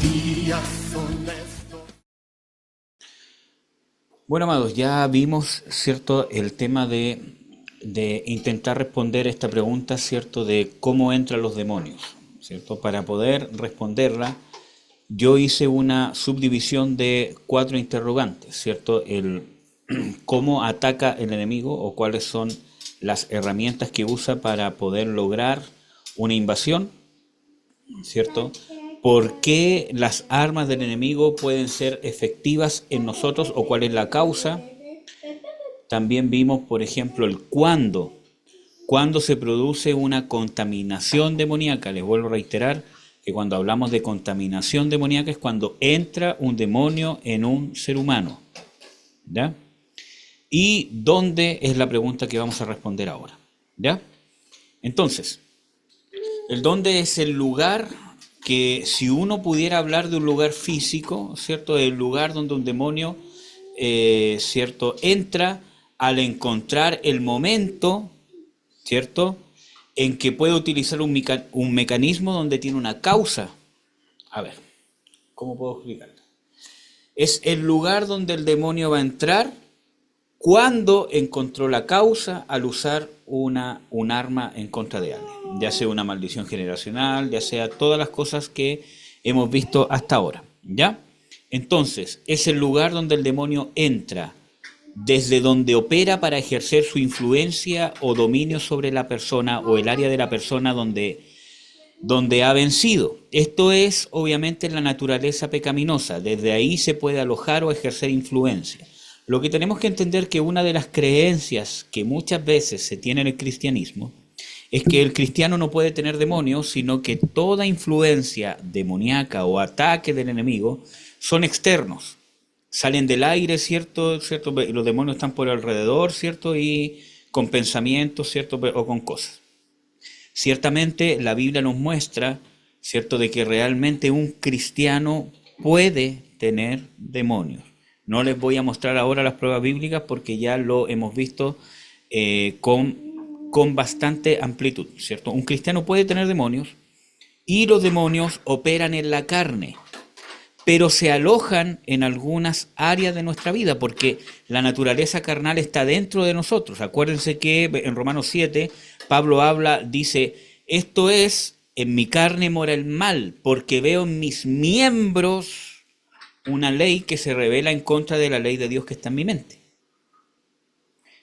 días son estos. Bueno, amados, ya vimos, ¿cierto?, el tema de intentar responder esta pregunta, ¿cierto?, de cómo entran los demonios, ¿cierto? Para poder responderla, yo hice una subdivisión de 4 interrogantes, ¿cierto? El cómo ataca el enemigo o cuáles son las herramientas que usa para poder lograr una invasión, ¿cierto? ¿Por qué las armas del enemigo pueden ser efectivas en nosotros o cuál es la causa? También vimos, por ejemplo, el cuándo se produce una contaminación demoníaca. Les vuelvo a reiterar que cuando hablamos de contaminación demoníaca es cuando entra un demonio en un ser humano, ¿ya? ¿Y dónde es la pregunta que vamos a responder ahora? ¿Ya? Entonces, el dónde es el lugar que, si uno pudiera hablar de un lugar físico, ¿cierto? El lugar donde un demonio, ¿cierto?, entra al encontrar el momento, ¿cierto?, en que puede utilizar un mecanismo donde tiene una causa. A ver, ¿cómo puedo explicarlo? Es el lugar donde el demonio va a entrar cuando encontró la causa al usar un arma en contra de alguien, ya sea una maldición generacional, ya sea todas las cosas que hemos visto hasta ahora, ¿ya? Entonces, es el lugar donde el demonio entra, desde donde opera para ejercer su influencia o dominio sobre la persona o el área de la persona donde ha vencido. Esto es obviamente la naturaleza pecaminosa, desde ahí se puede alojar o ejercer influencia. Lo que tenemos que entender que una de las creencias que muchas veces se tiene en el cristianismo es que el cristiano no puede tener demonios, sino que toda influencia demoníaca o ataque del enemigo son externos. Salen del aire, ¿cierto? ¿Cierto? Y los demonios están por alrededor, ¿cierto? Y con pensamientos, ¿cierto? O con cosas. Ciertamente la Biblia nos muestra, ¿cierto?, de que realmente un cristiano puede tener demonios. No les voy a mostrar ahora las pruebas bíblicas porque ya lo hemos visto con bastante amplitud, ¿cierto? Un cristiano puede tener demonios y los demonios operan en la carne, pero se alojan en algunas áreas de nuestra vida, porque la naturaleza carnal está dentro de nosotros. Acuérdense que en Romanos 7, Pablo dice, esto es, en mi carne mora el mal, porque veo en mis miembros una ley que se revela en contra de la ley de Dios que está en mi mente.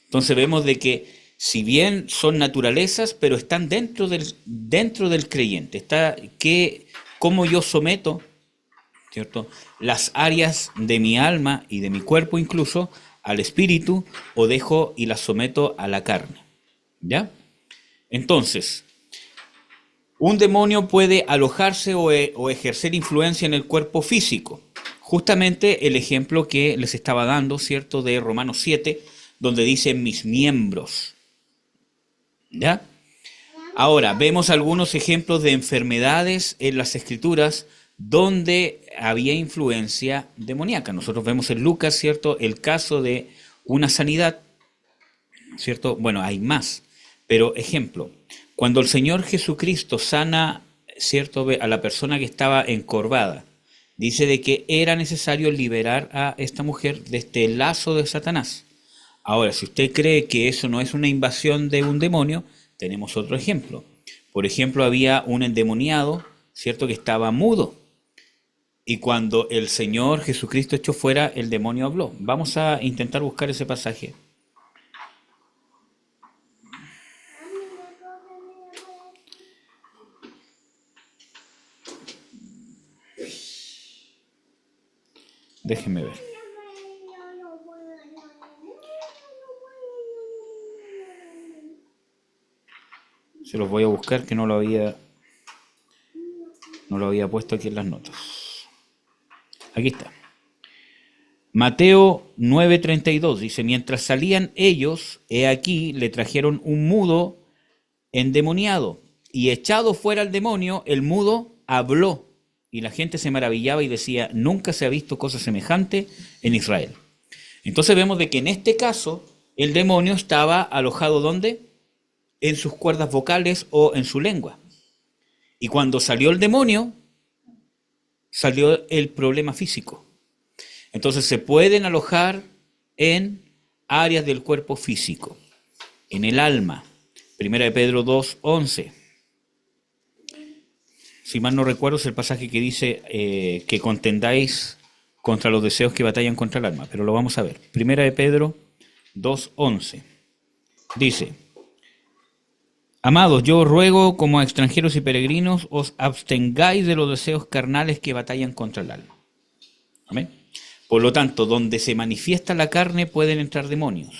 Entonces vemos de que, si bien son naturalezas, pero están dentro del creyente. Está cómo yo someto, ¿cierto?, las áreas de mi alma y de mi cuerpo incluso al espíritu, o dejo y las someto a la carne, ¿ya? Entonces, un demonio puede alojarse o ejercer influencia en el cuerpo físico. Justamente el ejemplo que les estaba dando, ¿cierto?, de Romanos 7, donde dice mis miembros, ¿ya? Ahora, vemos algunos ejemplos de enfermedades en las Escrituras donde había influencia demoníaca. Nosotros vemos en Lucas, ¿cierto?, el caso de una sanidad, ¿cierto? Bueno, hay más, pero ejemplo, cuando el Señor Jesucristo sana, ¿cierto?, a la persona que estaba encorvada, dice de que era necesario liberar a esta mujer de este lazo de Satanás. Ahora, si usted cree que eso no es una invasión de un demonio, tenemos otro ejemplo. Por ejemplo, había un endemoniado, ¿cierto?, que estaba mudo. Y cuando el Señor Jesucristo echó fuera, el demonio habló. Vamos a intentar buscar ese pasaje. Déjenme ver. Se los voy a buscar, que no lo había puesto aquí en las notas. Aquí está. Mateo 9:32 dice, mientras salían ellos, he aquí, le trajeron un mudo endemoniado, y echado fuera el demonio, el mudo habló, y la gente se maravillaba y decía, nunca se ha visto cosa semejante en Israel. Entonces vemos de que en este caso, el demonio estaba alojado, ¿dónde? En sus cuerdas vocales o en su lengua. Y cuando salió el demonio, salió el problema físico. Entonces se pueden alojar en áreas del cuerpo físico, en el alma. Primera de Pedro 2:11. Si mal no recuerdo es el pasaje que dice que contendáis contra los deseos que batallan contra el alma, pero lo vamos a ver. Primera de Pedro 2:11. Dice: Amados, yo os ruego como a extranjeros y peregrinos os abstengáis de los deseos carnales que batallan contra el alma. Amén. Por lo tanto, donde se manifiesta la carne pueden entrar demonios.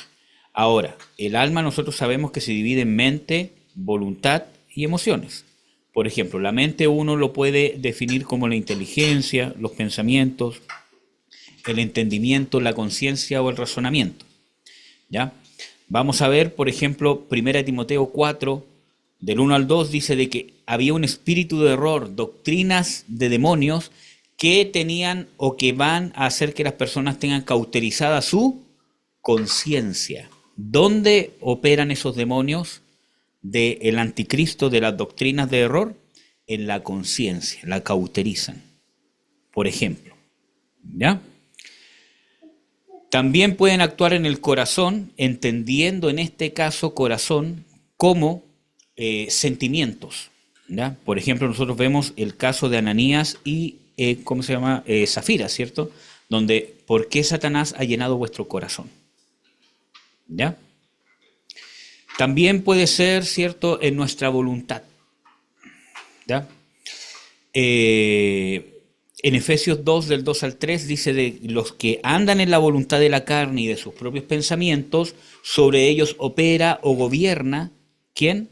Ahora, el alma nosotros sabemos que se divide en mente, voluntad y emociones. Por ejemplo, la mente uno lo puede definir como la inteligencia, los pensamientos, el entendimiento, la conciencia o el razonamiento. ¿Ya? Vamos a ver, por ejemplo, 1 Timoteo 4, del 1 al 2, dice de que había un espíritu de error, doctrinas de demonios que tenían o que van a hacer que las personas tengan cauterizada su conciencia. ¿Dónde operan esos demonios del anticristo, de las doctrinas de error? En la conciencia, la cauterizan, por ejemplo. ¿Ya? También pueden actuar en el corazón, entendiendo en este caso corazón como sentimientos. ¿Ya? Por ejemplo, nosotros vemos el caso de Ananías y Zafira, ¿cierto? Donde, ¿por qué Satanás ha llenado vuestro corazón? ¿Ya? También puede ser, ¿cierto?, en nuestra voluntad. ¿Ya? En Efesios 2, del 2 al 3, dice de los que andan en la voluntad de la carne y de sus propios pensamientos, sobre ellos opera o gobierna, ¿quién?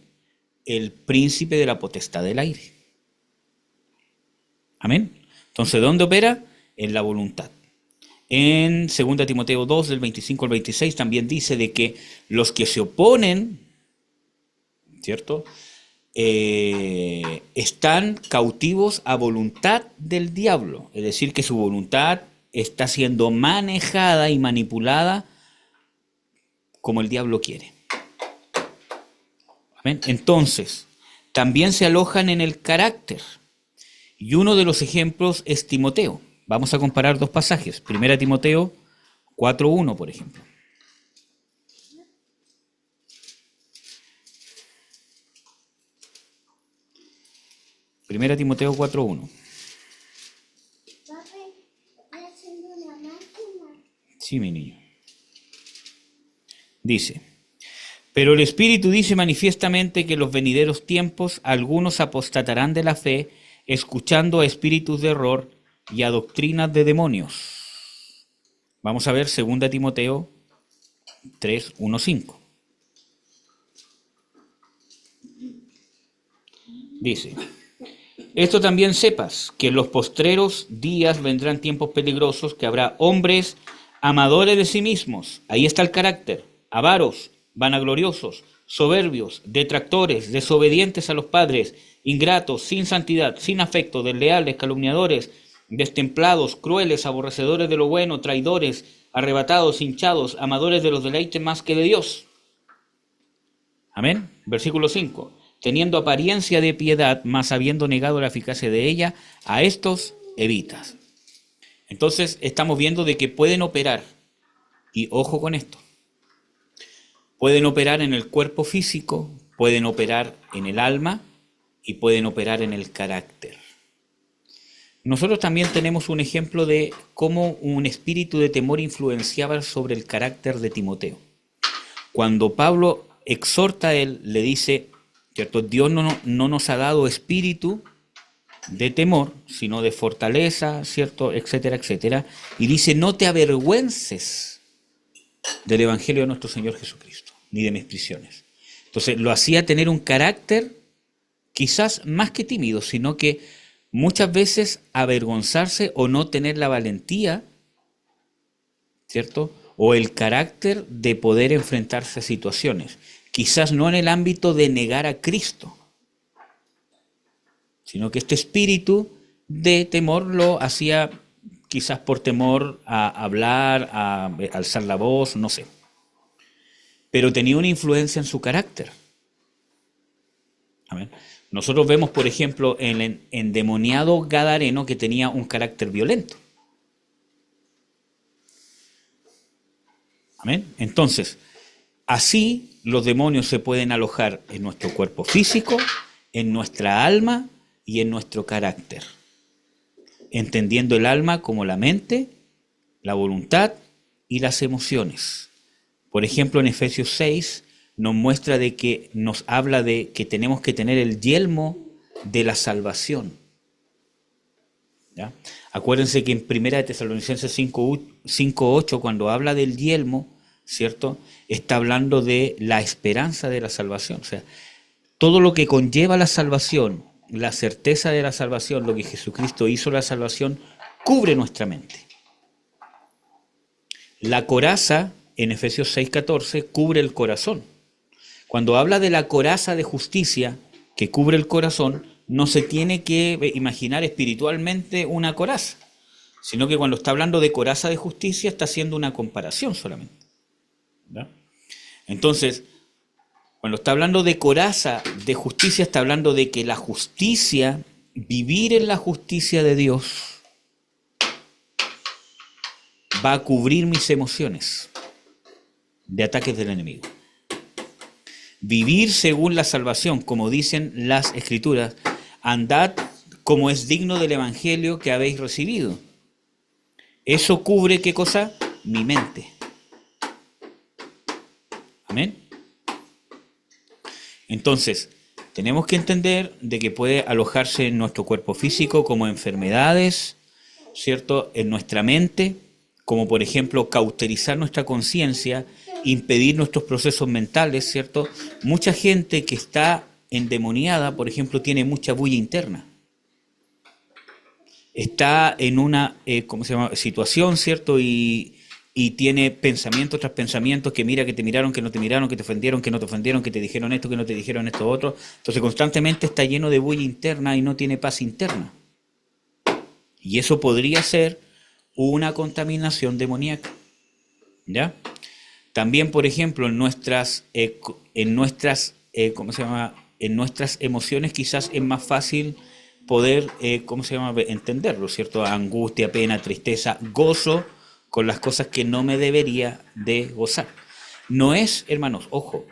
El príncipe de la potestad del aire. Amén. Entonces, ¿dónde opera? En la voluntad. En 2 Timoteo 2, del 25 al 26, también dice de que los que se oponen, ¿cierto?, están cautivos a voluntad del diablo. Es decir, que su voluntad está siendo manejada y manipulada como el diablo quiere. ¿Amén? Entonces, también se alojan en el carácter. Y uno de los ejemplos es Timoteo. Vamos a comparar dos pasajes. 1 Timoteo 4:1, por ejemplo. Primera Timoteo 4:1. Sí, mi niño. Dice: Pero el Espíritu dice manifiestamente que en los venideros tiempos algunos apostatarán de la fe, escuchando a espíritus de error y a doctrinas de demonios. Vamos a ver 2 Timoteo 3:1-5. Dice: Esto también sepas, que en los postreros días vendrán tiempos peligrosos, que habrá hombres amadores de sí mismos, ahí está el carácter, avaros, vanagloriosos, soberbios, detractores, desobedientes a los padres, ingratos, sin santidad, sin afecto, desleales, calumniadores, destemplados, crueles, aborrecedores de lo bueno, traidores, arrebatados, hinchados, amadores de los deleites más que de Dios. Amén. Versículo 5. Teniendo apariencia de piedad, mas habiendo negado la eficacia de ella, a estos evitas. Entonces estamos viendo de que pueden operar, y ojo con esto, pueden operar en el cuerpo físico, pueden operar en el alma y pueden operar en el carácter. Nosotros también tenemos un ejemplo de cómo un espíritu de temor influenciaba sobre el carácter de Timoteo. Cuando Pablo exhorta a él, le dice, ¿cierto? Dios no nos ha dado espíritu de temor, sino de fortaleza, ¿cierto? Etcétera, etcétera. Y dice, no te avergüences del Evangelio de nuestro Señor Jesucristo, ni de mis prisiones. Entonces, lo hacía tener un carácter quizás más que tímido, sino que muchas veces avergonzarse o no tener la valentía, ¿cierto? O el carácter de poder enfrentarse a situaciones. Quizás no en el ámbito de negar a Cristo, sino que este espíritu de temor lo hacía quizás por temor a hablar, a alzar la voz, no sé. Pero tenía una influencia en su carácter. Amén. Nosotros vemos, por ejemplo, el endemoniado gadareno que tenía un carácter violento. ¿Amén? Entonces, así los demonios se pueden alojar en nuestro cuerpo físico, en nuestra alma y en nuestro carácter, entendiendo el alma como la mente, la voluntad y las emociones. Por ejemplo, en Efesios 6 nos muestra de que nos habla de que tenemos que tener el yelmo de la salvación. ¿Ya? Acuérdense que en 1 Tesalonicenses 5:8, cuando habla del yelmo, ¿cierto? Está hablando de la esperanza de la salvación. O sea, todo lo que conlleva la salvación, la certeza de la salvación, lo que Jesucristo hizo la salvación, cubre nuestra mente. La coraza, en Efesios 6:14, cubre el corazón. Cuando habla de la coraza de justicia que cubre el corazón, no se tiene que imaginar espiritualmente una coraza, sino que cuando está hablando de coraza de justicia está haciendo una comparación solamente. ¿Verdad? Entonces, cuando está hablando de coraza de justicia, está hablando de que la justicia, vivir en la justicia de Dios, va a cubrir mis emociones de ataques del enemigo. Vivir según la salvación, como dicen las Escrituras, andad como es digno del Evangelio que habéis recibido. Eso cubre, ¿qué cosa? Mi mente. Amén. Entonces, tenemos que entender de que puede alojarse en nuestro cuerpo físico como enfermedades, ¿cierto? En nuestra mente, como por ejemplo cauterizar nuestra conciencia, impedir nuestros procesos mentales, ¿cierto? Mucha gente que está endemoniada, por ejemplo, tiene mucha bulla interna. Está en una ¿cómo se llama? Situación, ¿cierto? Y tiene pensamientos tras pensamientos, que mira, que te miraron, que no te miraron, que te ofendieron, que no te ofendieron, que te dijeron esto, que no te dijeron esto otro. Entonces constantemente está lleno de bulla interna y no tiene paz interna. Y eso podría ser una contaminación demoníaca. ¿Ya? También, por ejemplo, en nuestras ¿cómo se llama? En nuestras emociones quizás es más fácil poder, ¿cómo se llama? Entenderlo, ¿cierto? Angustia, pena, tristeza, gozo con las cosas que no me debería de gozar. No es, hermanos, ojo,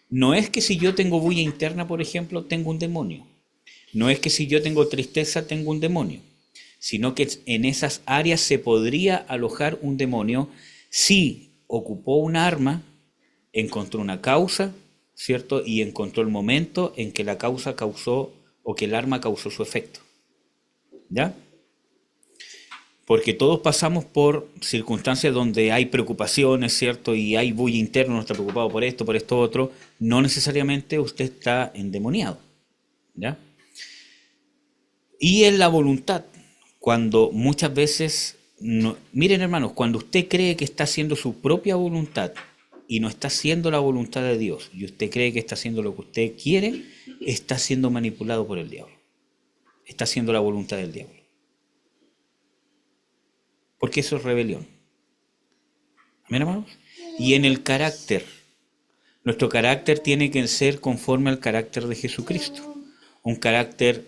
no es que si yo tengo bulla interna, por ejemplo, tengo un demonio. No es que si yo tengo tristeza, tengo un demonio. Sino que en esas áreas se podría alojar un demonio si ocupó un arma, encontró una causa, ¿cierto? Y encontró el momento en que la causa causó o que el arma causó su efecto. ¿Ya? Porque todos pasamos por circunstancias donde hay preocupaciones, ¿cierto? Y hay bulla interno, uno está preocupado por esto otro. No necesariamente usted está endemoniado. ¿Ya? Y en la voluntad, cuando muchas veces, miren hermanos, cuando usted cree que está haciendo su propia voluntad y no está haciendo la voluntad de Dios, y usted cree que está haciendo lo que usted quiere, está siendo manipulado por el diablo. Está haciendo la voluntad del diablo. Porque eso es rebelión. ¿Amén, hermanos? Y en el carácter, nuestro carácter tiene que ser conforme al carácter de Jesucristo. Un carácter,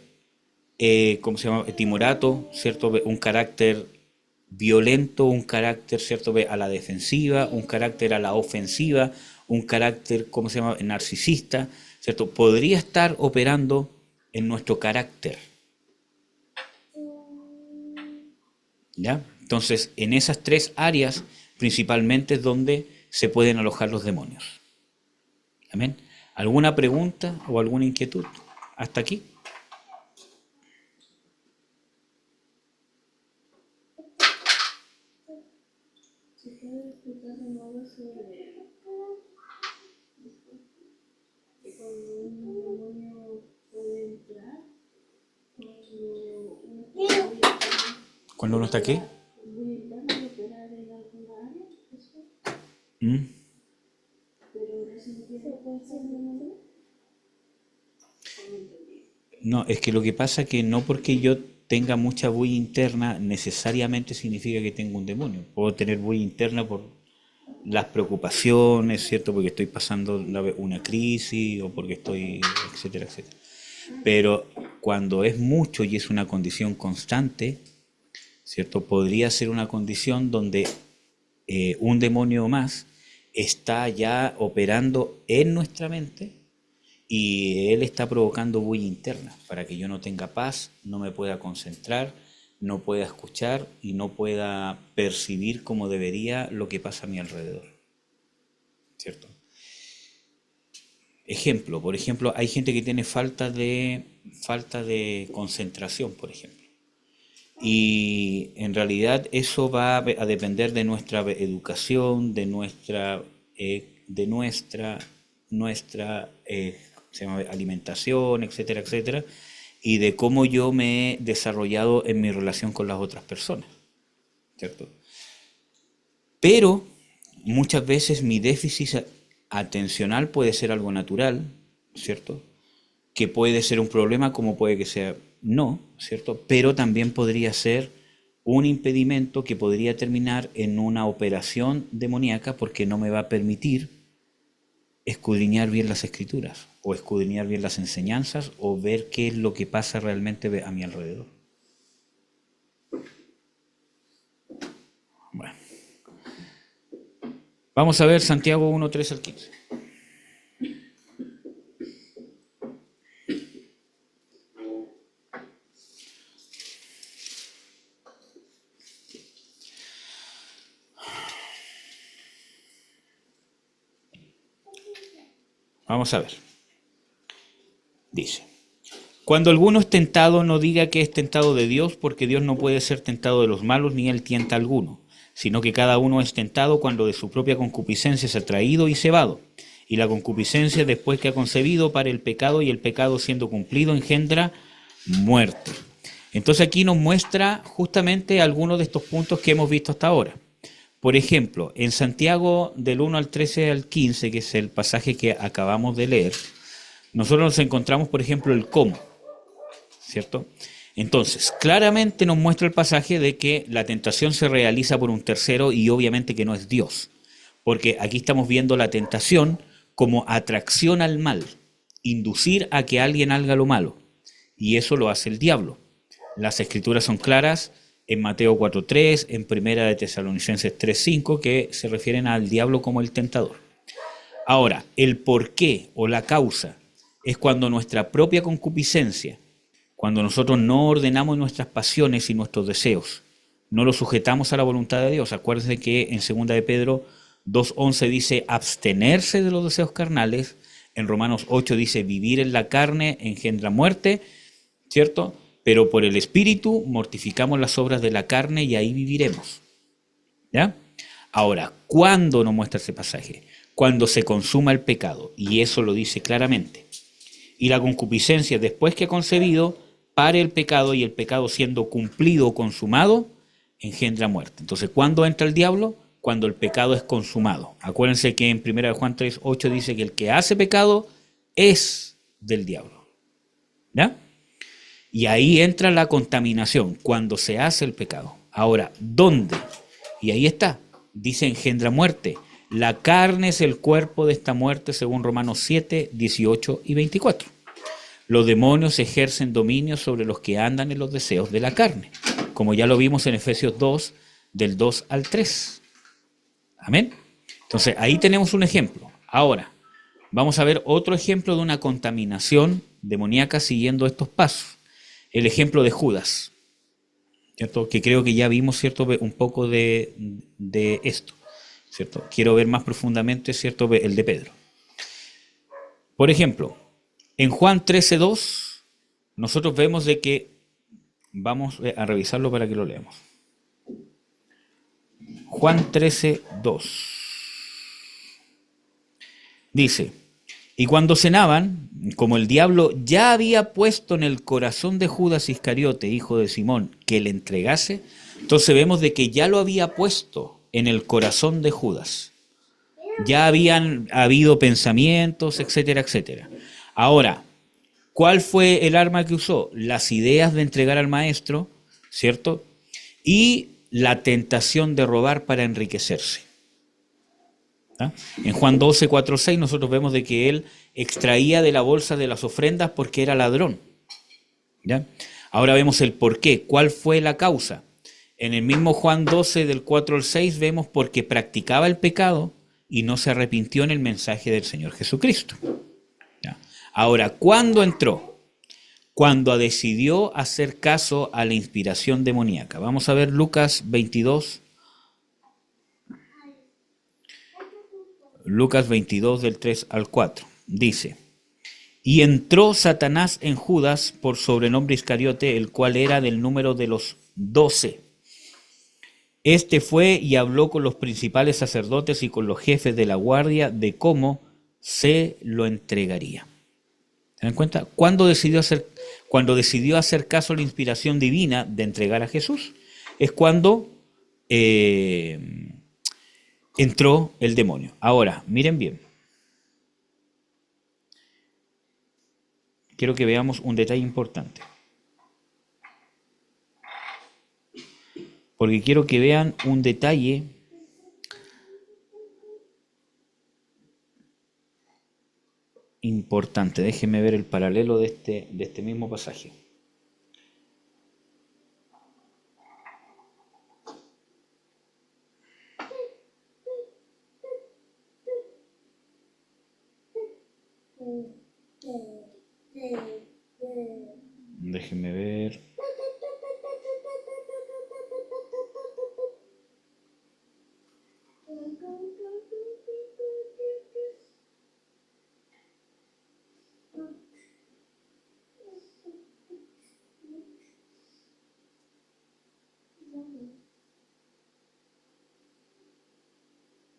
¿cómo se llama? Timorato, ¿cierto? Un carácter violento, un carácter, ¿cierto? A la defensiva, un carácter a la ofensiva, un carácter, ¿cómo se llama? Narcisista, ¿cierto? Podría estar operando en nuestro carácter. ¿Ya? Entonces, en esas tres áreas, principalmente es donde se pueden alojar los demonios. ¿Amén? ¿Alguna pregunta o alguna inquietud hasta aquí? ¿Se puede explicar de nuevo sobre que cuando un demonio puede entrar, cuando uno está muy interno, ¿Cuando uno está aquí? muy interno y operar en alguna área? ¿Eso? Pero no significa que puede ser demonio. No, es que lo que pasa es que no porque yo tenga mucha bulla interna necesariamente significa que tengo un demonio. Puedo tener bulla interna por las preocupaciones, ¿cierto? Porque estoy pasando una crisis o porque estoy, etcétera, etcétera. Pero cuando es mucho y es una condición constante, ¿cierto? Podría ser una condición donde un demonio más está ya operando en nuestra mente y él está provocando bulla interna para que yo no tenga paz, no me pueda concentrar, no pueda escuchar y no pueda percibir como debería lo que pasa a mi alrededor, ¿cierto? Ejemplo, por ejemplo, hay gente que tiene falta de concentración, por ejemplo. Y en realidad eso va a depender de nuestra educación, de nuestra se llama alimentación, etcétera, etcétera, y de cómo yo me he desarrollado en mi relación con las otras personas, ¿cierto? Pero muchas veces mi déficit atencional puede ser algo natural, ¿cierto? Que puede ser un problema como puede que sea no, ¿cierto? Pero también podría ser un impedimento que podría terminar en una operación demoníaca porque no me va a permitir escudriñar bien las escrituras o escudriñar bien las enseñanzas o ver qué es lo que pasa realmente a mi alrededor. Bueno. Vamos a ver Santiago 1, 13 al 15. Vamos a ver. Dice: cuando alguno es tentado, no diga que es tentado de Dios, porque Dios no puede ser tentado de los malos, ni él tienta a alguno, sino que cada uno es tentado cuando de su propia concupiscencia es atraído y cebado. Y la concupiscencia, después que ha concebido, para el pecado, y el pecado, siendo cumplido, engendra muerte. Entonces aquí nos muestra justamente algunos de estos puntos que hemos visto hasta ahora. Por ejemplo, en Santiago del 1 al 13 al 15, que es el pasaje que acabamos de leer, nosotros nos encontramos, por ejemplo, el cómo, ¿cierto? Entonces, claramente nos muestra el pasaje de que la tentación se realiza por un tercero y obviamente que no es Dios, porque aquí estamos viendo la tentación como atracción al mal, inducir a que alguien haga lo malo, y eso lo hace el diablo. Las escrituras son claras en Mateo 4.3, en Primera de Tesalonicenses 3.5, que se refieren al diablo como el tentador. Ahora, el porqué o la causa es cuando nuestra propia concupiscencia, cuando nosotros no ordenamos nuestras pasiones y nuestros deseos, no los sujetamos a la voluntad de Dios. Acuérdense que en 2 de Pedro 2.11 dice abstenerse de los deseos carnales, en Romanos 8 dice vivir en la carne engendra muerte, ¿cierto? Pero por el Espíritu mortificamos las obras de la carne y ahí viviremos, ¿ya? Ahora, ¿cuándo nos muestra ese pasaje? Cuando se consuma el pecado, y eso lo dice claramente. Y la concupiscencia, después que ha concebido, para el pecado, y el pecado siendo cumplido o consumado, engendra muerte. Entonces, ¿cuándo entra el diablo? Cuando el pecado es consumado. Acuérdense que en 1 Juan 3.8 dice que el que hace pecado es del diablo, ¿ya? Y ahí entra la contaminación, cuando se hace el pecado. Ahora, ¿dónde? Y ahí está, dice engendra muerte. La carne es el cuerpo de esta muerte, según Romanos 7, 18 y 24. Los demonios ejercen dominio sobre los que andan en los deseos de la carne, como ya lo vimos en Efesios 2, del 2 al 3. Amén. Entonces, ahí tenemos un ejemplo. Ahora, vamos a ver otro ejemplo de una contaminación demoníaca siguiendo estos pasos. El ejemplo de Judas, ¿cierto? Que creo que ya vimos, ¿cierto?, un poco de esto, ¿cierto? Quiero ver más profundamente, ¿cierto?, el de Pedro. Por ejemplo, en Juan 13.2, nosotros vemos de que, vamos a revisarlo para que lo leamos. Juan 13.2 dice: y cuando cenaban, como el diablo ya había puesto en el corazón de Judas Iscariote, hijo de Simón, que le entregase, entonces vemos de que ya lo había puesto en el corazón de Judas. Ya habían habido pensamientos, etcétera, etcétera. Ahora, ¿cuál fue el arma que usó? Las ideas de entregar al maestro, ¿cierto? Y la tentación de robar para enriquecerse. ¿Ah? En Juan 12, 4, 6 nosotros vemos de que él extraía de la bolsa de las ofrendas porque era ladrón. ¿Ya? Ahora vemos el por qué, cuál fue la causa. En el mismo Juan 12, del 4 al 6, vemos porque practicaba el pecado y no se arrepintió en el mensaje del Señor Jesucristo. ¿Ya? Ahora, ¿cuándo entró? Cuando decidió hacer caso a la inspiración demoníaca. Vamos a ver Lucas 22. Lucas 22, del 3 al 4. Dice: y entró Satanás en Judas, por sobrenombre Iscariote, el cual era del número de los 12. Este fue y habló con los principales sacerdotes y con los jefes de la guardia de cómo se lo entregaría. ¿Se dan cuenta? Cuando decidió hacer caso a la inspiración divina de entregar a Jesús, es cuando entró el demonio. Ahora, miren bien. Quiero que veamos un detalle importante. Porque quiero que vean un detalle importante. Déjenme ver el paralelo de este mismo pasaje. Déjenme ver.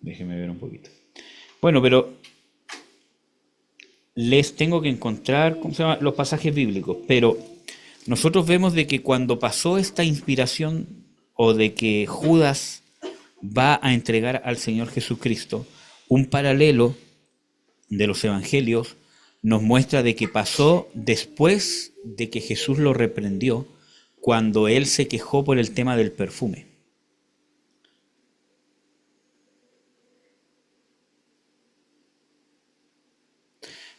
Déjenme ver un poquito. Bueno, pero les tengo que encontrar, ¿cómo se llama?, los pasajes bíblicos, pero nosotros vemos de que cuando pasó esta inspiración o de que Judas va a entregar al Señor Jesucristo, un paralelo de los evangelios nos muestra de que pasó después de que Jesús lo reprendió, cuando él se quejó por el tema del perfume.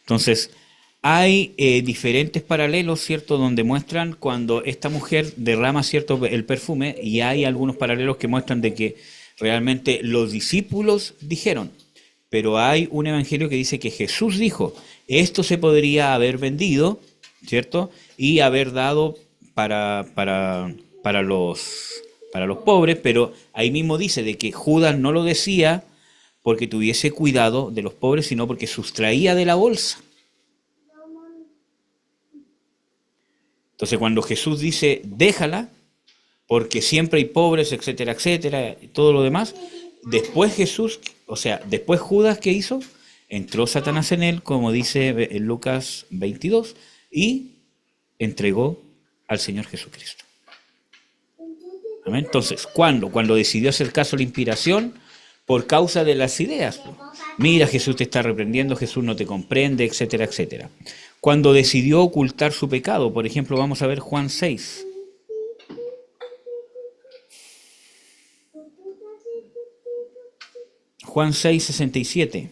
Entonces, hay diferentes paralelos, ¿cierto?, donde muestran cuando esta mujer derrama, ¿cierto?, el perfume, y hay algunos paralelos que muestran de que realmente los discípulos dijeron, pero hay un evangelio que dice que Jesús dijo, esto se podría haber vendido, ¿cierto?, y haber dado para los pobres, pero ahí mismo dice de que Judas no lo decía porque tuviese cuidado de los pobres, sino porque sustraía de la bolsa. Entonces, cuando Jesús dice, déjala, porque siempre hay pobres, etcétera, etcétera, y todo lo demás, después después Judas, ¿qué hizo? Entró Satanás en él, como dice en Lucas 22, y entregó al Señor Jesucristo. ¿Amén? Entonces, ¿cuándo? Cuando decidió hacer caso a la inspiración, por causa de las ideas. Mira, Jesús te está reprendiendo, Jesús no te comprende, etcétera, etcétera. Cuando decidió ocultar su pecado, por ejemplo, vamos a ver Juan 6. Juan 6, 67.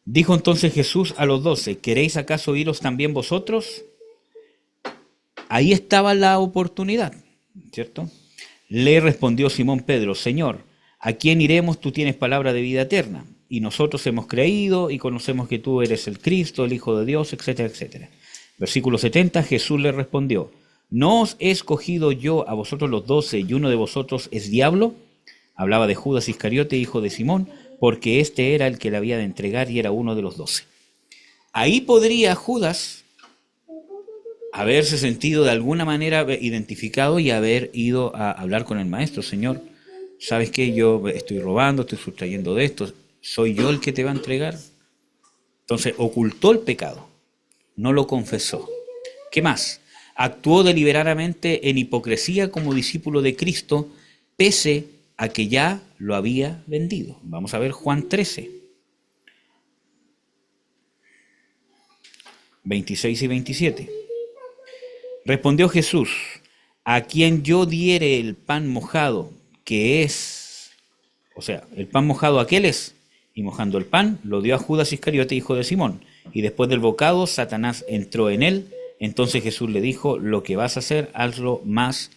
Dijo entonces Jesús a los 12, ¿queréis acaso iros también vosotros? Ahí estaba la oportunidad, ¿cierto? Le respondió Simón Pedro, Señor, ¿a quién iremos? Tú tienes palabra de vida eterna. Y nosotros hemos creído y conocemos que tú eres el Cristo, el Hijo de Dios, etcétera, etcétera. Versículo 70, Jesús le respondió, ¿no os he escogido yo a vosotros los 12 y uno de vosotros es diablo? Hablaba de Judas Iscariote, hijo de Simón, porque este era el que le había de entregar y era uno de los 12. Ahí podría Judas haberse sentido de alguna manera identificado y haber ido a hablar con el maestro. Señor, ¿sabes qué? Yo estoy robando, estoy sustrayendo de esto. ¿Soy yo el que te va a entregar? Entonces ocultó el pecado, no lo confesó. ¿Qué más? Actuó deliberadamente en hipocresía como discípulo de Cristo, pese a que ya lo había vendido. Vamos a ver Juan 13, 26 y 27. Respondió Jesús, a quien yo diere el pan mojado, que es, o sea, el pan mojado aquel es, y mojando el pan, lo dio a Judas Iscariote, hijo de Simón. Y después del bocado, Satanás entró en él. Entonces Jesús le dijo, lo que vas a hacer, hazlo más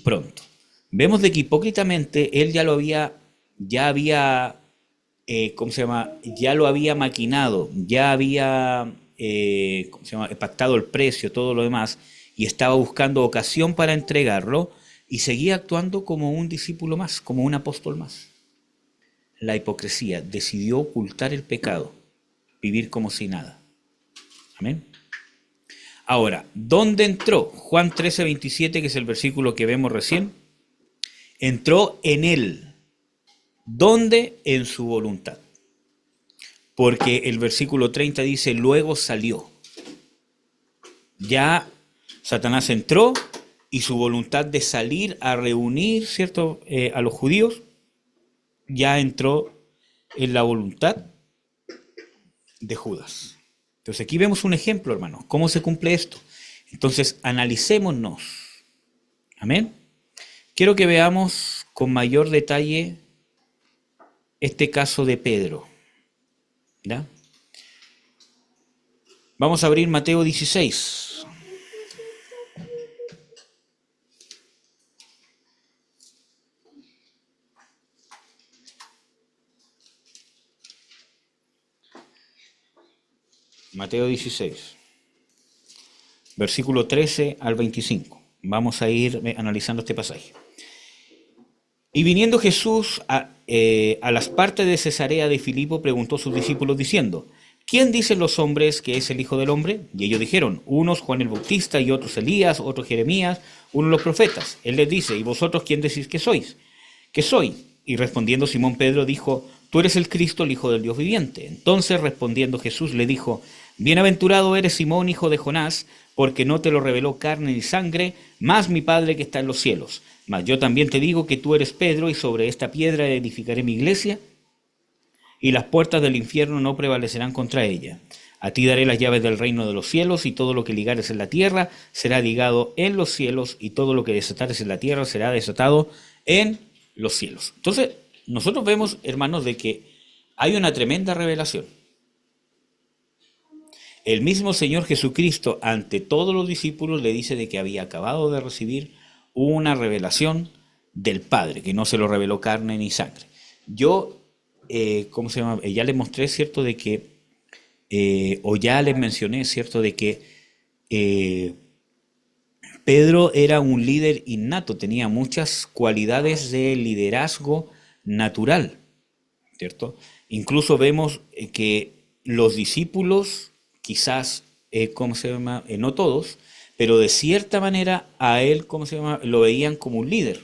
pronto. Vemos de que hipócritamente él ya había, ya lo había maquinado, ya había, pactado el precio, todo lo demás, y estaba buscando ocasión para entregarlo, y seguía actuando como un discípulo más, como un apóstol más. La hipocresía decidió ocultar el pecado, vivir como si nada. Amén. Ahora, ¿dónde entró? Juan 13:27, que es el versículo que vemos recién. Entró en él. ¿Dónde? En su voluntad. Porque el versículo 30 dice, luego salió. Ya Satanás entró y su voluntad de salir a reunir, ¿cierto?, a los judíos, ya entró en la voluntad de Judas. Entonces aquí vemos un ejemplo, hermanos, cómo se cumple esto. Entonces analicémonos. Amén. Quiero que veamos con mayor detalle este caso de Pedro. ¿Ya? Vamos a abrir Mateo 16. Mateo 16, versículo 13 al 25. Vamos a ir analizando este pasaje. Y viniendo Jesús a las partes de Cesarea de Filipo, preguntó a sus discípulos diciendo, ¿quién dicen los hombres que es el Hijo del Hombre? Y ellos dijeron, unos Juan el Bautista, y otros Elías, otros Jeremías, unos los profetas. Él les dice, ¿y vosotros quién decís que sois? ¿Qué soy? Y respondiendo Simón Pedro dijo, tú eres el Cristo, el Hijo del Dios viviente. Entonces respondiendo Jesús le dijo, bienaventurado eres Simón, hijo de Jonás, porque no te lo reveló carne ni sangre, mas mi Padre que está en los cielos. Mas yo también te digo que tú eres Pedro, y sobre esta piedra edificaré mi iglesia, y las puertas del infierno no prevalecerán contra ella. A ti daré las llaves del reino de los cielos, y todo lo que ligares en la tierra será ligado en los cielos, y todo lo que desatares en la tierra será desatado en los cielos. Entonces, nosotros vemos, hermanos, de que hay una tremenda revelación. El mismo Señor Jesucristo, ante todos los discípulos, le dice de que había acabado de recibir una revelación del Padre, que no se lo reveló carne ni sangre. Yo, ya les mostré, ¿cierto?, de que, o ya les mencioné, ¿cierto?, de que Pedro era un líder innato, tenía muchas cualidades de liderazgo natural, ¿cierto? Incluso vemos que los discípulos, quizás, no todos, pero de cierta manera a él, lo veían como un líder,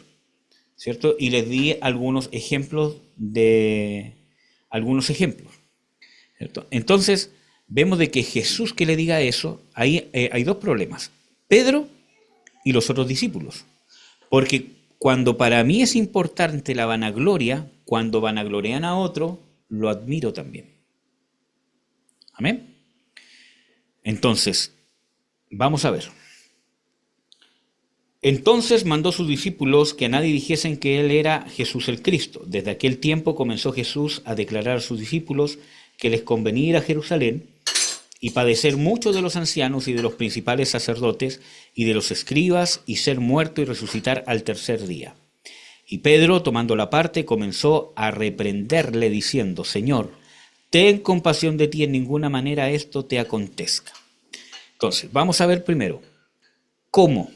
¿cierto? Y les di algunos ejemplos, ¿cierto? Entonces, vemos de que Jesús que le diga eso, ahí hay dos problemas. Pedro y los otros discípulos. Porque cuando para mí es importante la vanagloria, cuando vanaglorian a otro, lo admiro también. Amén. Entonces, vamos a ver. Entonces mandó a sus discípulos que a nadie dijesen que él era Jesús el Cristo. Desde aquel tiempo comenzó Jesús a declarar a sus discípulos que les convenía ir a Jerusalén y padecer mucho de los ancianos y de los principales sacerdotes y de los escribas, y ser muerto y resucitar al tercer día. Y Pedro, tomando la parte, comenzó a reprenderle diciendo, Señor, ten compasión de ti, en ninguna manera esto te acontezca. Entonces, vamos a ver primero, ¿cómo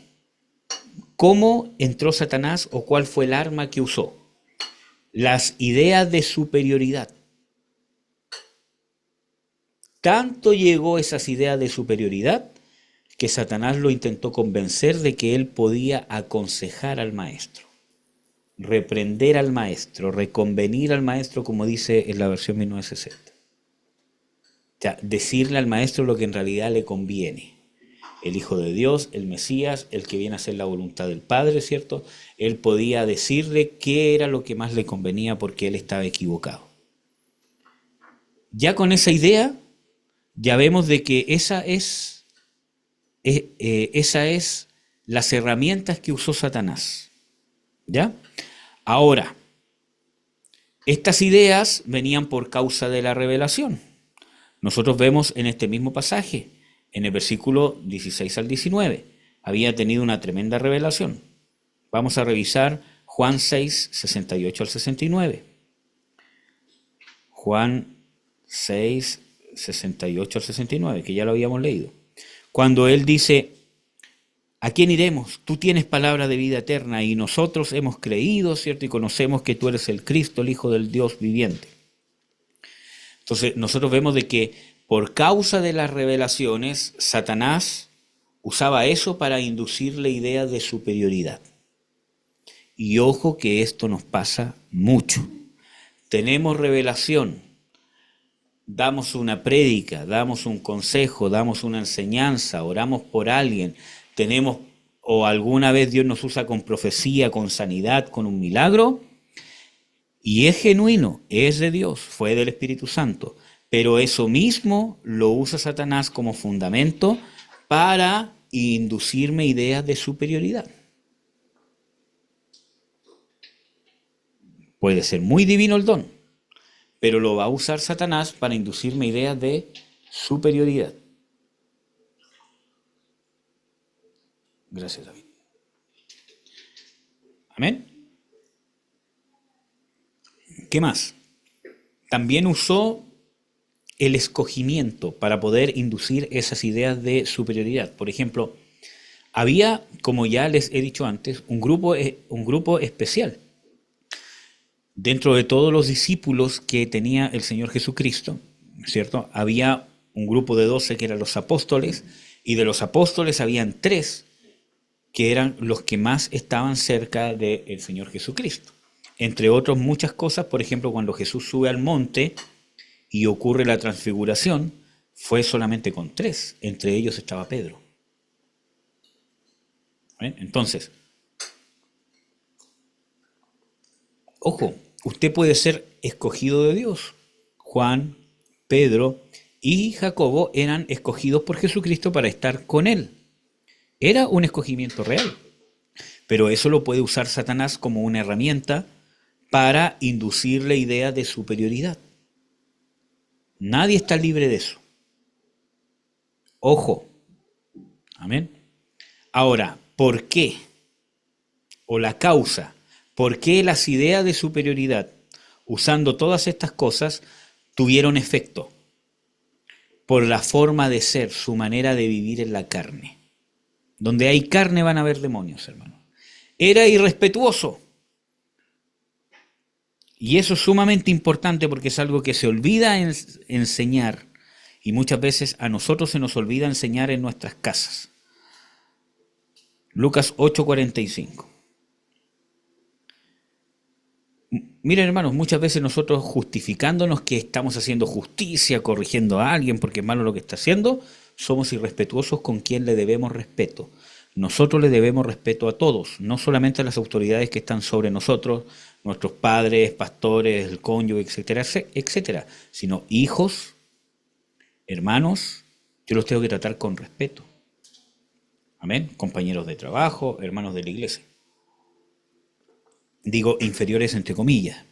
entró Satanás o cuál fue el arma que usó? Las ideas de superioridad. Tanto llegó esas ideas de superioridad que Satanás lo intentó convencer de que él podía aconsejar al maestro, reprender al maestro, reconvenir al maestro, como dice en la versión 1960. O sea, decirle al maestro lo que en realidad le conviene. El Hijo de Dios, el Mesías, el que viene a hacer la voluntad del Padre, ¿cierto? Él podía decirle qué era lo que más le convenía porque él estaba equivocado. Ya con esa idea, ya vemos de que esa es las herramientas que usó Satanás. ¿Ya? Ahora, Estas ideas venían por causa de la revelación. Nosotros vemos en este mismo pasaje, en el versículo 16 al 19, había tenido una tremenda revelación. Vamos a revisar Juan 6, 68 al 69. Juan 6, 68 al 69, que ya lo habíamos leído. Cuando él dice, ¿a quién iremos? Tú tienes palabra de vida eterna y nosotros hemos creído, ¿cierto? Y conocemos que tú eres el Cristo, el Hijo del Dios viviente. Entonces nosotros vemos de que por causa de las revelaciones, Satanás usaba eso para inducirle ideas de superioridad. Y ojo que esto nos pasa mucho. Tenemos revelación, damos una prédica, damos un consejo, damos una enseñanza, oramos por alguien, tenemos, o alguna vez Dios nos usa con profecía, con sanidad, con un milagro, y es genuino, es de Dios, fue del Espíritu Santo, pero eso mismo lo usa Satanás como fundamento para inducirme ideas de superioridad. Puede ser muy divino el don, pero lo va a usar Satanás para inducirme ideas de superioridad. Gracias, David. Amén. ¿Qué más? También usó el escogimiento para poder inducir esas ideas de superioridad. Por ejemplo, había, como ya les he dicho antes, un grupo especial. Dentro de todos los discípulos que tenía el Señor Jesucristo, ¿cierto? Había un grupo de 12 que eran los apóstoles, y de los apóstoles habían 3 que eran los que más estaban cerca del Señor Jesucristo. Entre otras muchas cosas, por ejemplo, cuando Jesús sube al monte y ocurre la transfiguración, fue solamente con 3. Entre ellos estaba Pedro. ¿Ven? Entonces, ojo, usted puede ser escogido de Dios. Juan, Pedro y Jacobo eran escogidos por Jesucristo para estar con Él. Era un escogimiento real, pero eso lo puede usar Satanás como una herramienta para inducirle ideas de superioridad. Nadie está libre de eso. Ojo. Amén. Ahora, ¿por qué? O la causa. ¿Por qué las ideas de superioridad, usando todas estas cosas, tuvieron efecto? Por la forma de ser, su manera de vivir en la carne. Donde hay carne van a haber demonios, hermano. Era irrespetuoso. Y eso es sumamente importante porque es algo que se olvida enseñar. Y muchas veces a nosotros se nos olvida enseñar en nuestras casas. Lucas 8:45. Miren, hermanos, muchas veces nosotros justificándonos que estamos haciendo justicia, corrigiendo a alguien porque es malo lo que está haciendo, somos irrespetuosos con quien le debemos respeto. Nosotros le debemos respeto a todos, no solamente a las autoridades que están sobre nosotros, nuestros padres, pastores, el cónyuge, etcétera, etcétera, sino hijos, hermanos, yo los tengo que tratar con respeto. Amén. Compañeros de trabajo, hermanos de la iglesia. Digo inferiores entre comillas.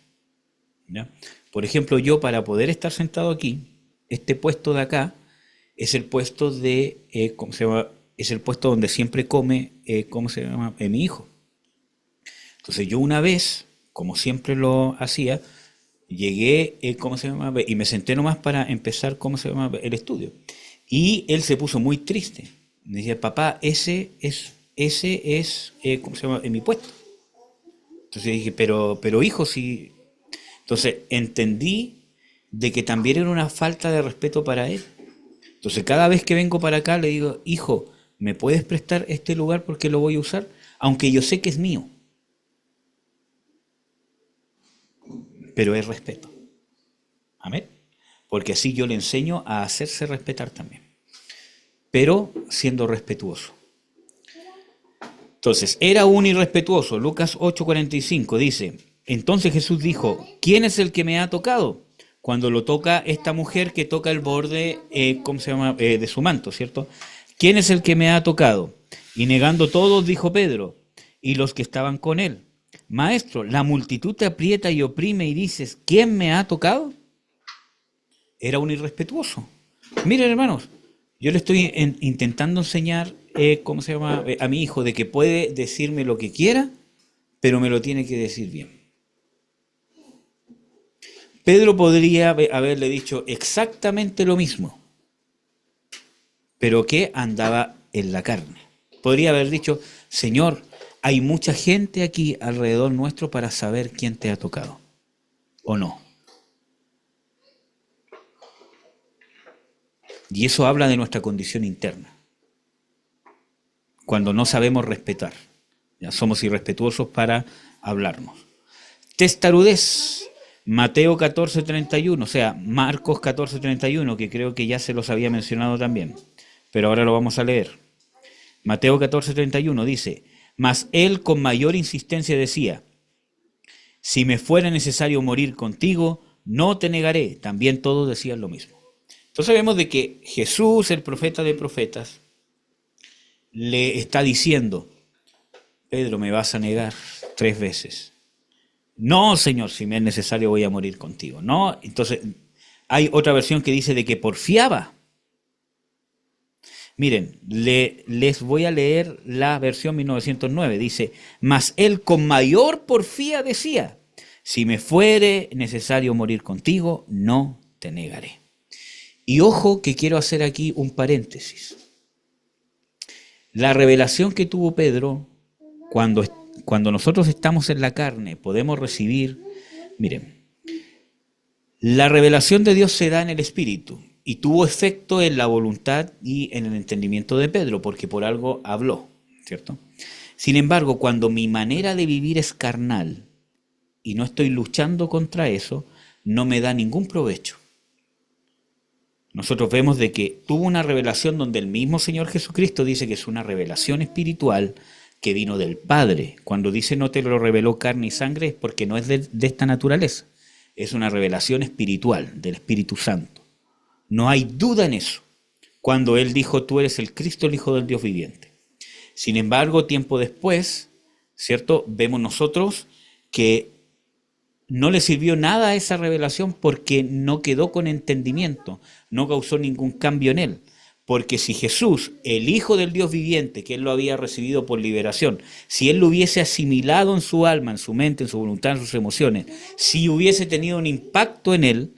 ¿Ya? Por ejemplo, yo para poder estar sentado aquí, este puesto de acá es el puesto de, ¿cómo se llama? Es el puesto donde siempre come, ¿cómo se llama? Mi hijo. Entonces yo una vez, como siempre lo hacía, llegué, ¿cómo se llama? Y me senté nomás para empezar, ¿cómo se llama? El estudio. Y él se puso muy triste. Me decía, papá, ese es, ¿cómo se llama? En mi puesto. Entonces dije, pero hijo, sí. Entonces entendí de que también era una falta de respeto para él. Entonces cada vez que vengo para acá le digo, hijo, ¿me puedes prestar este lugar porque lo voy a usar? Aunque yo sé que es mío. Pero es respeto. Amén. Porque así yo le enseño a hacerse respetar también. Pero siendo respetuoso. Entonces, era un irrespetuoso. Lucas 8:45 dice, entonces Jesús dijo, ¿quién es el que me ha tocado? Cuando lo toca esta mujer que toca el borde, ¿cómo se llama? De su manto, ¿cierto? ¿Quién es el que me ha tocado? Y negando todos, dijo Pedro, y los que estaban con él. Maestro, la multitud te aprieta y oprime y dices, ¿quién me ha tocado? Era un irrespetuoso. Miren, hermanos, yo le estoy intentando enseñar, a mi hijo, de que puede decirme lo que quiera, pero me lo tiene que decir bien. Pedro podría haberle dicho exactamente lo mismo, pero que andaba en la carne. Podría haber dicho, Señor, hay mucha gente aquí alrededor nuestro para saber quién te ha tocado, o no. Y eso habla de nuestra condición interna. Cuando no sabemos respetar, ya somos irrespetuosos para hablarnos. Testarudez, Mateo 14:31, o sea, Marcos 14:31, que creo que ya se los había mencionado también, pero ahora lo vamos a leer. Mateo 14:31 dice, mas él con mayor insistencia decía, si me fuera necesario morir contigo, no te negaré. También todos decían lo mismo. Entonces vemos de que Jesús, el profeta de profetas, le está diciendo, Pedro, me vas a negar 3 veces. No, Señor, si me es necesario voy a morir contigo. No, entonces hay otra versión que dice de que porfiaba. Miren, les voy a leer la versión 1909. Dice, mas él con mayor porfía decía, si me fuere necesario morir contigo, no te negaré. Y ojo que quiero hacer aquí un paréntesis. La revelación que tuvo Pedro, cuando nosotros estamos en la carne, podemos recibir, miren, la revelación de Dios se da en el Espíritu y tuvo efecto en la voluntad y en el entendimiento de Pedro, porque por algo habló, ¿cierto? Sin embargo, cuando mi manera de vivir es carnal y no estoy luchando contra eso, no me da ningún provecho. Nosotros vemos de que tuvo una revelación donde el mismo Señor Jesucristo dice que es una revelación espiritual que vino del Padre. Cuando dice no te lo reveló carne y sangre es porque no es de esta naturaleza. Es una revelación espiritual del Espíritu Santo. No hay duda en eso. Cuando Él dijo tú eres el Cristo, el Hijo del Dios viviente. Sin embargo, tiempo después, ¿cierto? Vemos nosotros que no le sirvió nada a esa revelación porque no quedó con entendimiento, no causó ningún cambio en él. Porque si Jesús, el Hijo del Dios viviente, que él lo había recibido por liberación, si él lo hubiese asimilado en su alma, en su mente, en su voluntad, en sus emociones, si hubiese tenido un impacto en él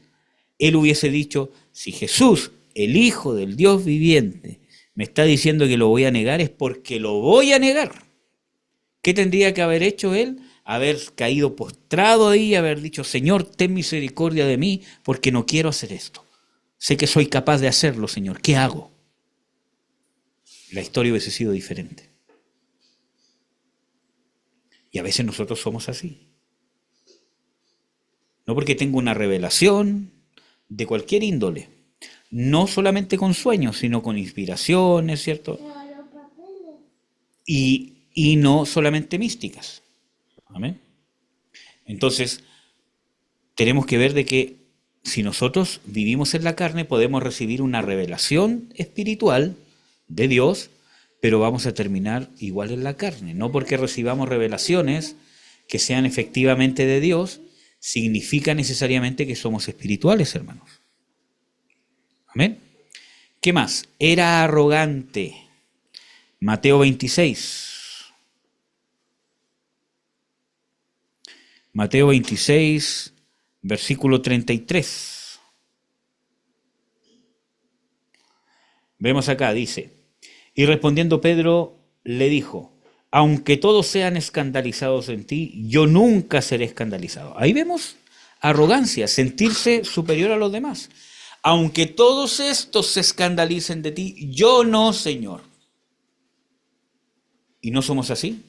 hubiese dicho, si Jesús, el Hijo del Dios viviente, me está diciendo que lo voy a negar, es porque lo voy a negar. ¿Qué tendría que haber hecho él? Haber caído postrado ahí y haber dicho, Señor, ten misericordia de mí porque no quiero hacer esto. Sé que soy capaz de hacerlo, Señor. ¿Qué hago? La historia hubiese sido diferente. Y a veces nosotros somos así. No porque tengo una revelación de cualquier índole. No solamente con sueños, sino con inspiraciones, ¿cierto? Y no solamente místicas. Amén. Entonces, tenemos que ver de que si nosotros vivimos en la carne, podemos recibir una revelación espiritual de Dios, pero vamos a terminar igual en la carne. No porque recibamos revelaciones que sean efectivamente de Dios, significa necesariamente que somos espirituales, hermanos. Amén. ¿Qué más? Era arrogante. Mateo 26. Mateo 26, versículo 33. Vemos acá, dice, y respondiendo Pedro le dijo, aunque todos sean escandalizados en ti, yo nunca seré escandalizado. Ahí vemos arrogancia, sentirse superior a los demás. Aunque todos estos se escandalicen de ti, yo no, Señor. ¿Y no somos así?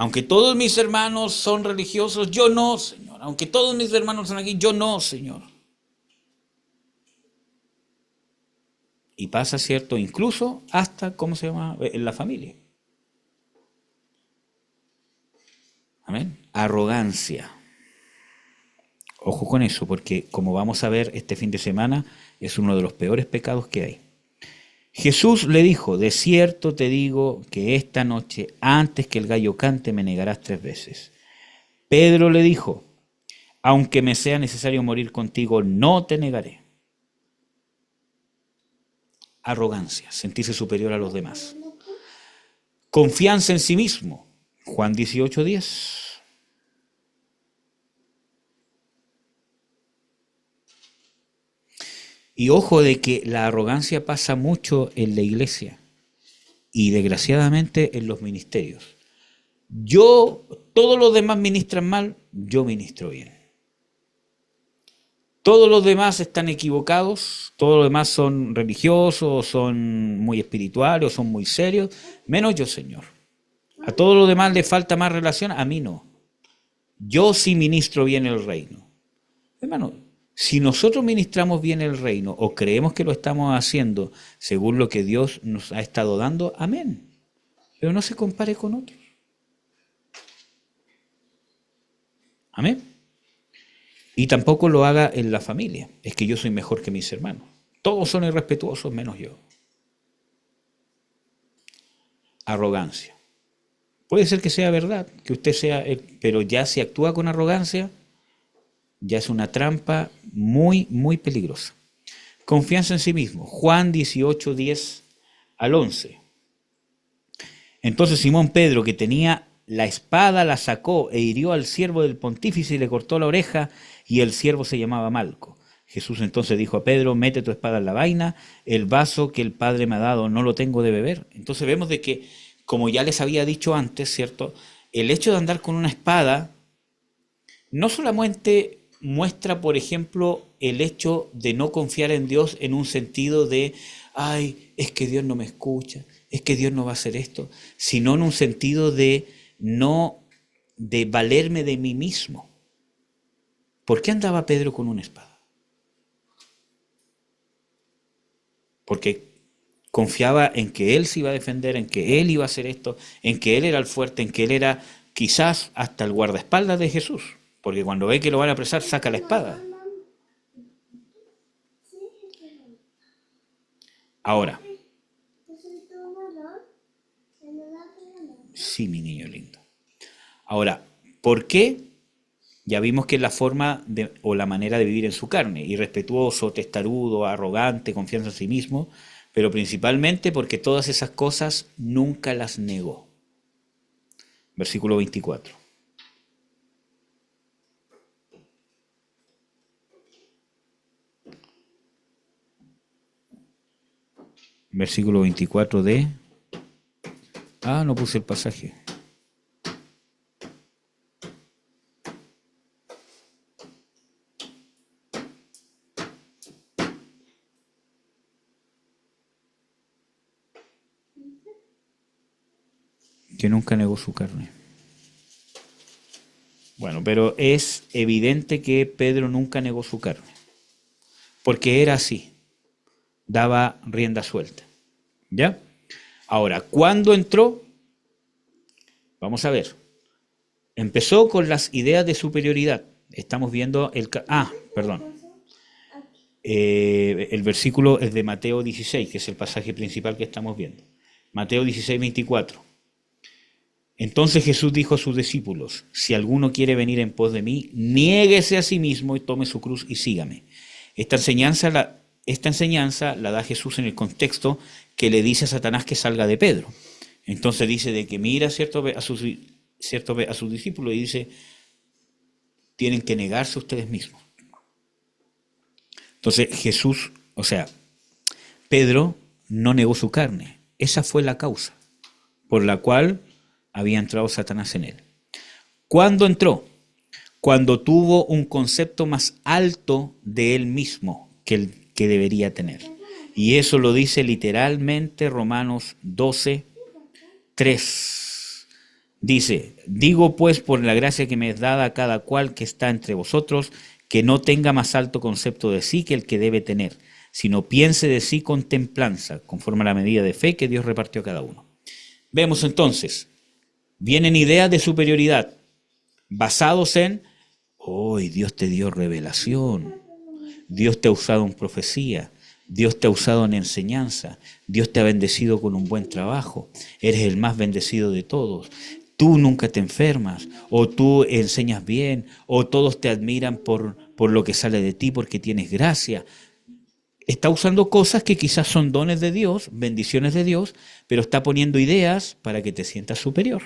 Aunque todos mis hermanos son religiosos, yo no, Señor. Aunque todos mis hermanos son aquí, yo no, Señor. Y pasa, ¿cierto? Incluso hasta, en la familia. Amén. Arrogancia. Ojo con eso, porque como vamos a ver este fin de semana, es uno de los peores pecados que hay. Jesús le dijo, de cierto te digo que esta noche, antes que el gallo cante, me negarás 3 veces. Pedro le dijo, aunque me sea necesario morir contigo, no te negaré. Arrogancia, sentirse superior a los demás. Confianza en sí mismo. Juan 18:10. Y ojo de que la arrogancia pasa mucho en la iglesia y desgraciadamente en los ministerios. Todos los demás ministran mal, yo ministro bien. Todos los demás están equivocados, todos los demás son religiosos, son muy espirituales, o son muy serios, menos yo, Señor. A todos los demás les falta más relación, a mí no. Yo sí ministro bien el reino. Hermano, si nosotros ministramos bien el reino o creemos que lo estamos haciendo según lo que Dios nos ha estado dando, amén. Pero no se compare con otros. Amén. Y tampoco lo haga en la familia. Es que yo soy mejor que mis hermanos. Todos son irrespetuosos menos yo. Arrogancia. Puede ser que sea verdad, que usted sea, pero ya si actúa con arrogancia, ya es una trampa muy, muy peligrosa. Confianza en sí mismo. Juan 18:10 al 11. Entonces Simón Pedro, que tenía la espada, la sacó e hirió al siervo del pontífice y le cortó la oreja, y el siervo se llamaba Malco. Jesús entonces dijo a Pedro, mete tu espada en la vaina, el vaso que el Padre me ha dado no lo tengo de beber. Entonces vemos de que, como ya les había dicho antes, ¿cierto? El hecho de andar con una espada no solamente muestra, por ejemplo, el hecho de no confiar en Dios en un sentido de, ay, es que Dios no me escucha, es que Dios no va a hacer esto, sino en un sentido de no, de valerme de mí mismo. ¿Por qué andaba Pedro con una espada? Porque confiaba en que él se iba a defender, en que él iba a hacer esto, en que él era el fuerte, en que él era quizás hasta el guardaespaldas de Jesús. Porque cuando ve que lo van a apresar, saca la espada. Ahora. Sí, mi niño lindo. Ahora, ¿por qué? Ya vimos que es la forma o la manera de vivir en su carne, irrespetuoso, testarudo, arrogante, confianza en sí mismo, pero principalmente porque todas esas cosas nunca las negó. Versículo 24. Versículo 24 de... no puse el pasaje. Que nunca negó su carne. Bueno, pero es evidente que Pedro nunca negó su carne, porque era así, daba rienda suelta. ¿Ya? Ahora, ¿cuándo entró? Vamos a ver. Empezó con las ideas de superioridad. Estamos viendo el versículo es de Mateo 16, que es el pasaje principal que estamos viendo. Mateo 16, 24. Entonces Jesús dijo a sus discípulos, si alguno quiere venir en pos de mí, niéguese a sí mismo y tome su cruz y sígame. Esta enseñanza la da Jesús en el contexto que le dice a Satanás que salga de Pedro. Entonces dice de que mira a sus discípulos y dice, tienen que negarse ustedes mismos. Entonces Pedro no negó su carne. Esa fue la causa por la cual había entrado Satanás en él. ¿Cuándo entró? Cuando tuvo un concepto más alto de él mismo que el que debería tener. Y eso lo dice literalmente Romanos 12, 3. Dice, digo pues por la gracia que me es dada a cada cual que está entre vosotros, que no tenga más alto concepto de sí que el que debe tener, sino piense de sí con templanza, conforme a la medida de fe que Dios repartió a cada uno. Vemos entonces, vienen ideas de superioridad basados en, Dios te dio revelación, Dios te ha usado en profecía, Dios te ha usado en enseñanza, Dios te ha bendecido con un buen trabajo, eres el más bendecido de todos. Tú nunca te enfermas, o tú enseñas bien, o todos te admiran por lo que sale de ti porque tienes gracia. Está usando cosas que quizás son dones de Dios, bendiciones de Dios, pero está poniendo ideas para que te sientas superior.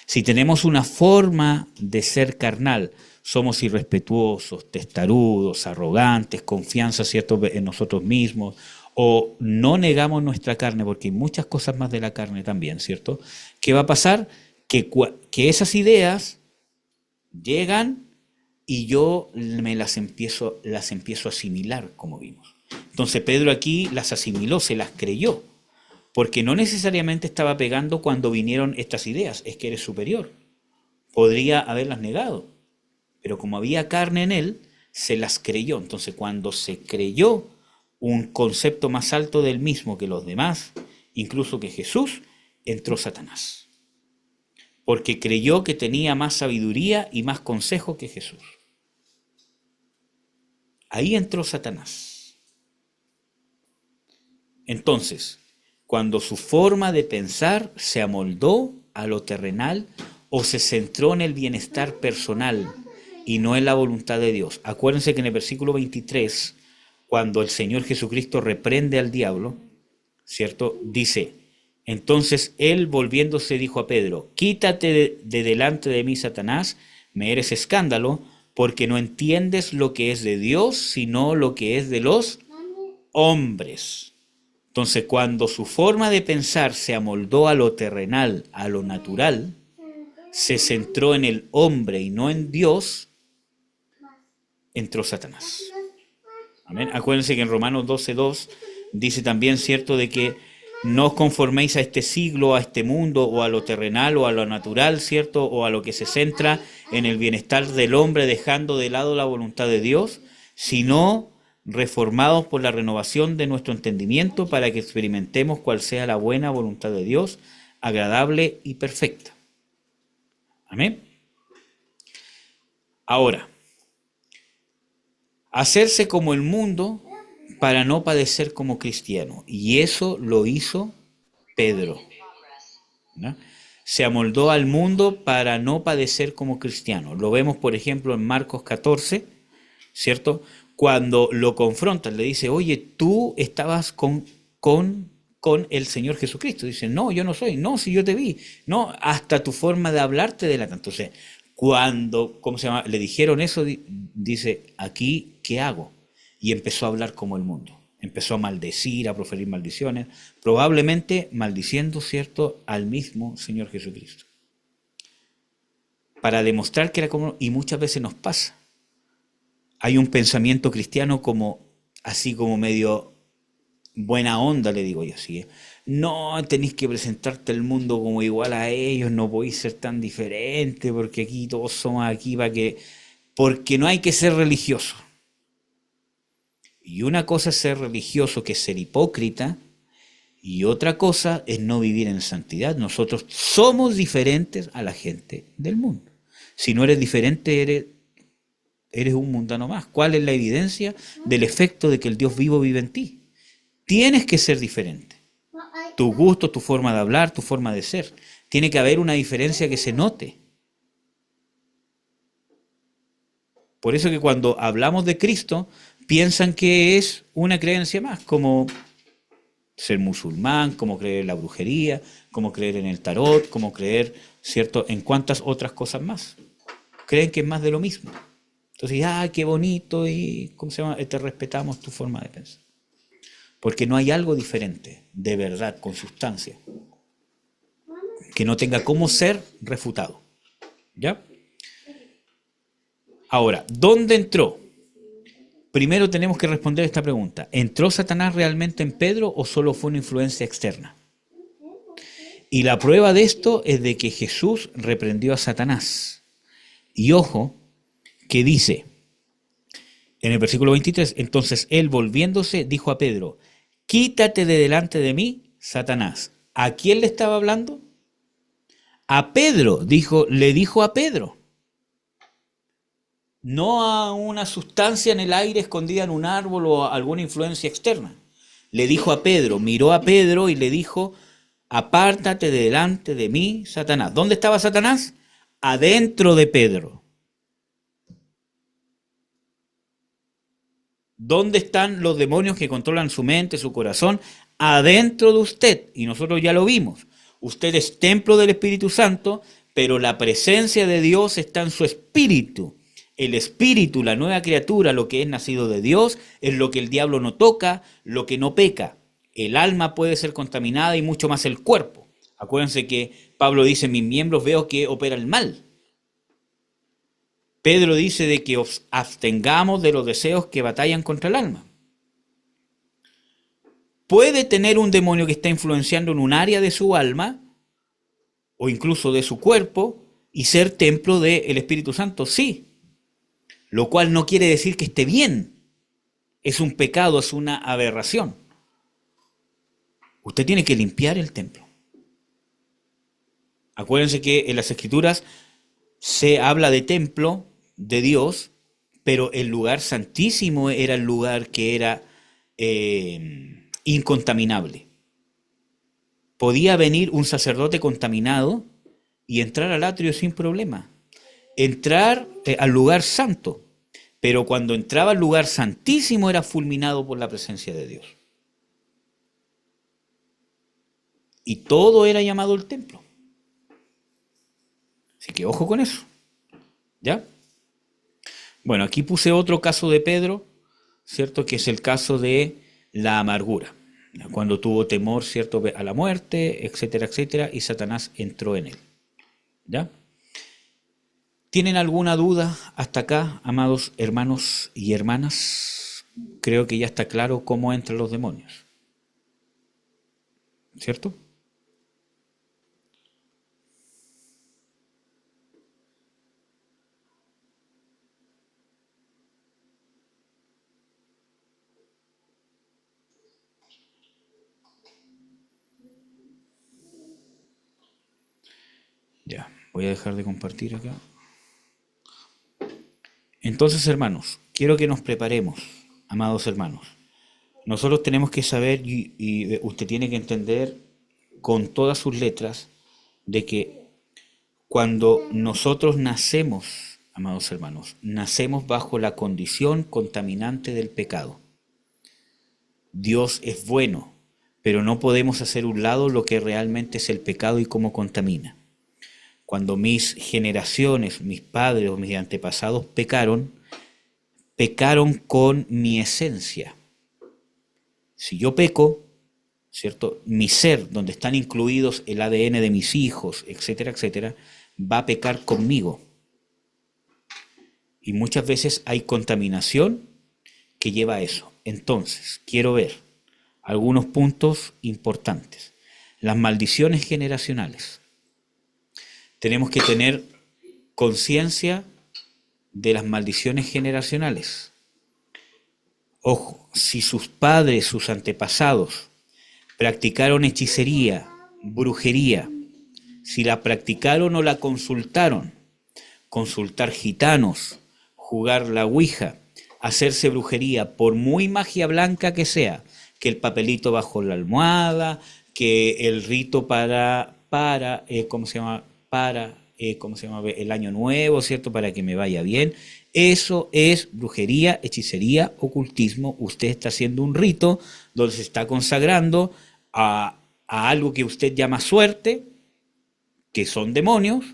Si tenemos una forma de ser carnal, somos irrespetuosos, testarudos, arrogantes, confianza, ¿cierto?, en nosotros mismos, o no negamos nuestra carne, porque hay muchas cosas más de la carne también, ¿cierto? ¿Qué va a pasar? Que esas ideas llegan y yo las empiezo a asimilar, como vimos. Entonces Pedro aquí las asimiló, se las creyó, porque no necesariamente estaba pegando cuando vinieron estas ideas, es que eres superior. Podría haberlas negado, pero como había carne en él, se las creyó. Entonces cuando se creyó un concepto más alto del mismo que los demás, incluso que Jesús, entró Satanás. Porque creyó que tenía más sabiduría y más consejo que Jesús. Ahí entró Satanás. Entonces, cuando su forma de pensar se amoldó a lo terrenal o se centró en el bienestar personal y no en la voluntad de Dios. Acuérdense que en el versículo 23, cuando el Señor Jesucristo reprende al diablo, ¿cierto? Dice, entonces él volviéndose dijo a Pedro, quítate de delante de mí, Satanás, me eres escándalo, porque no entiendes lo que es de Dios, sino lo que es de los hombres. Entonces, cuando su forma de pensar se amoldó a lo terrenal, a lo natural, se centró en el hombre y no en Dios, entró Satanás. Amén. Acuérdense que en Romanos 12:2 dice también, cierto, de que no os conforméis a este siglo, a este mundo, o a lo terrenal, o a lo natural, cierto, o a lo que se centra en el bienestar del hombre, dejando de lado la voluntad de Dios, sino reformados por la renovación de nuestro entendimiento para que experimentemos cuál sea la buena voluntad de Dios, agradable y perfecta. Amén. Ahora, hacerse como el mundo para no padecer como cristiano. Y eso lo hizo Pedro, ¿no? Se amoldó al mundo para no padecer como cristiano. Lo vemos, por ejemplo, en Marcos 14, ¿cierto? Cuando lo confrontan, le dice, oye, tú estabas con el Señor Jesucristo. Dice, no, yo no soy. No, si yo te vi. No, hasta tu forma de hablar te delata. Entonces, cuando, ¿cómo se llama? Le dijeron eso, dice, aquí, ¿qué hago? Y empezó a hablar como el mundo. Empezó a maldecir, a proferir maldiciones, probablemente maldiciendo, ¿cierto?, al mismo Señor Jesucristo. Para demostrar que era como, y muchas veces nos pasa. Hay un pensamiento cristiano como, así como medio buena onda, le digo yo así. No, tenéis que presentarte al mundo como igual a ellos, no podéis ser tan diferente, porque aquí todos somos aquí porque no hay que ser religioso. Y una cosa es ser religioso, que es ser hipócrita, y otra cosa es no vivir en santidad. Nosotros somos diferentes a la gente del mundo. Si no eres diferente, eres un mundano más. ¿Cuál es la evidencia del efecto de que el Dios vivo vive en ti? Tienes que ser diferente. Tu gusto, tu forma de hablar, tu forma de ser. Tiene que haber una diferencia que se note. Por eso que cuando hablamos de Cristo, piensan que es una creencia más, como ser musulmán, como creer en la brujería, como creer en el tarot, como creer, ¿cierto?, en cuántas otras cosas más. Creen que es más de lo mismo. Entonces, qué bonito y, ¿cómo se llama?, te respetamos tu forma de pensar. Porque no hay algo diferente, de verdad, con sustancia, que no tenga cómo ser refutado. ¿Ya? Ahora, ¿dónde entró? Primero tenemos que responder esta pregunta. ¿Entró Satanás realmente en Pedro o solo fue una influencia externa? Y la prueba de esto es de que Jesús reprendió a Satanás. Y ojo, que dice en el versículo 23, entonces él volviéndose dijo a Pedro, quítate de delante de mí, Satanás. ¿A quién le estaba hablando? A Pedro, le dijo a Pedro. no a una sustancia en el aire escondida en un árbol o a alguna influencia externa. Le dijo a Pedro, miró a Pedro y le dijo, apártate de delante de mí, Satanás. ¿Dónde estaba Satanás? Adentro de Pedro. ¿Dónde están los demonios que controlan su mente, su corazón? Adentro de usted. Y nosotros ya lo vimos. Usted es templo del Espíritu Santo, pero la presencia de Dios está en su espíritu. El espíritu, la nueva criatura, lo que es nacido de Dios, es lo que el diablo no toca, lo que no peca. El alma puede ser contaminada y mucho más el cuerpo. Acuérdense que Pablo dice, mis miembros veo que opera el mal. Pedro dice de que os abstengamos de los deseos que batallan contra el alma. ¿Puede tener un demonio que está influenciando en un área de su alma o incluso de su cuerpo y ser templo del Espíritu Santo? Sí. Lo cual no quiere decir que esté bien. Es un pecado, es una aberración. Usted tiene que limpiar el templo. Acuérdense que en las Escrituras se habla de templo de Dios, pero el lugar santísimo era el lugar que era incontaminable. Podía venir un sacerdote contaminado y entrar al atrio sin problema. Entrar al lugar santo, pero cuando entraba al lugar santísimo era fulminado por la presencia de Dios. Y todo era llamado el templo. Así que ojo con eso. ¿Ya? Bueno, aquí puse otro caso de Pedro, ¿cierto? Que es el caso de la amargura. Cuando tuvo temor, ¿cierto? A la muerte, etcétera, etcétera, y Satanás entró en él. ¿Ya? ¿Tienen alguna duda hasta acá, amados hermanos y hermanas? Creo que ya está claro cómo entran los demonios. ¿Cierto? Ya, voy a dejar de compartir acá. Entonces, hermanos, quiero que nos preparemos, amados hermanos. Nosotros tenemos que saber y usted tiene que entender con todas sus letras de que cuando nosotros nacemos, amados hermanos, nacemos bajo la condición contaminante del pecado. Dios es bueno, pero no podemos hacer a un lado lo que realmente es el pecado y cómo contamina. Cuando mis generaciones, mis padres o mis antepasados pecaron con mi esencia. Si yo peco, ¿cierto? Mi ser, donde están incluidos el ADN de mis hijos, etcétera, etcétera, va a pecar conmigo. Y muchas veces hay contaminación que lleva a eso. Entonces, quiero ver algunos puntos importantes. Las maldiciones generacionales. Tenemos que tener conciencia de las maldiciones generacionales. Ojo, si sus padres, sus antepasados practicaron hechicería, brujería, si la practicaron o la consultaron, consultar gitanos, jugar la ouija, hacerse brujería, por muy magia blanca que sea, que el papelito bajo la almohada, que el rito para el año nuevo, ¿cierto? Para que me vaya bien. Eso es brujería, hechicería, ocultismo. Usted está haciendo un rito donde se está consagrando a algo que usted llama suerte, que son demonios,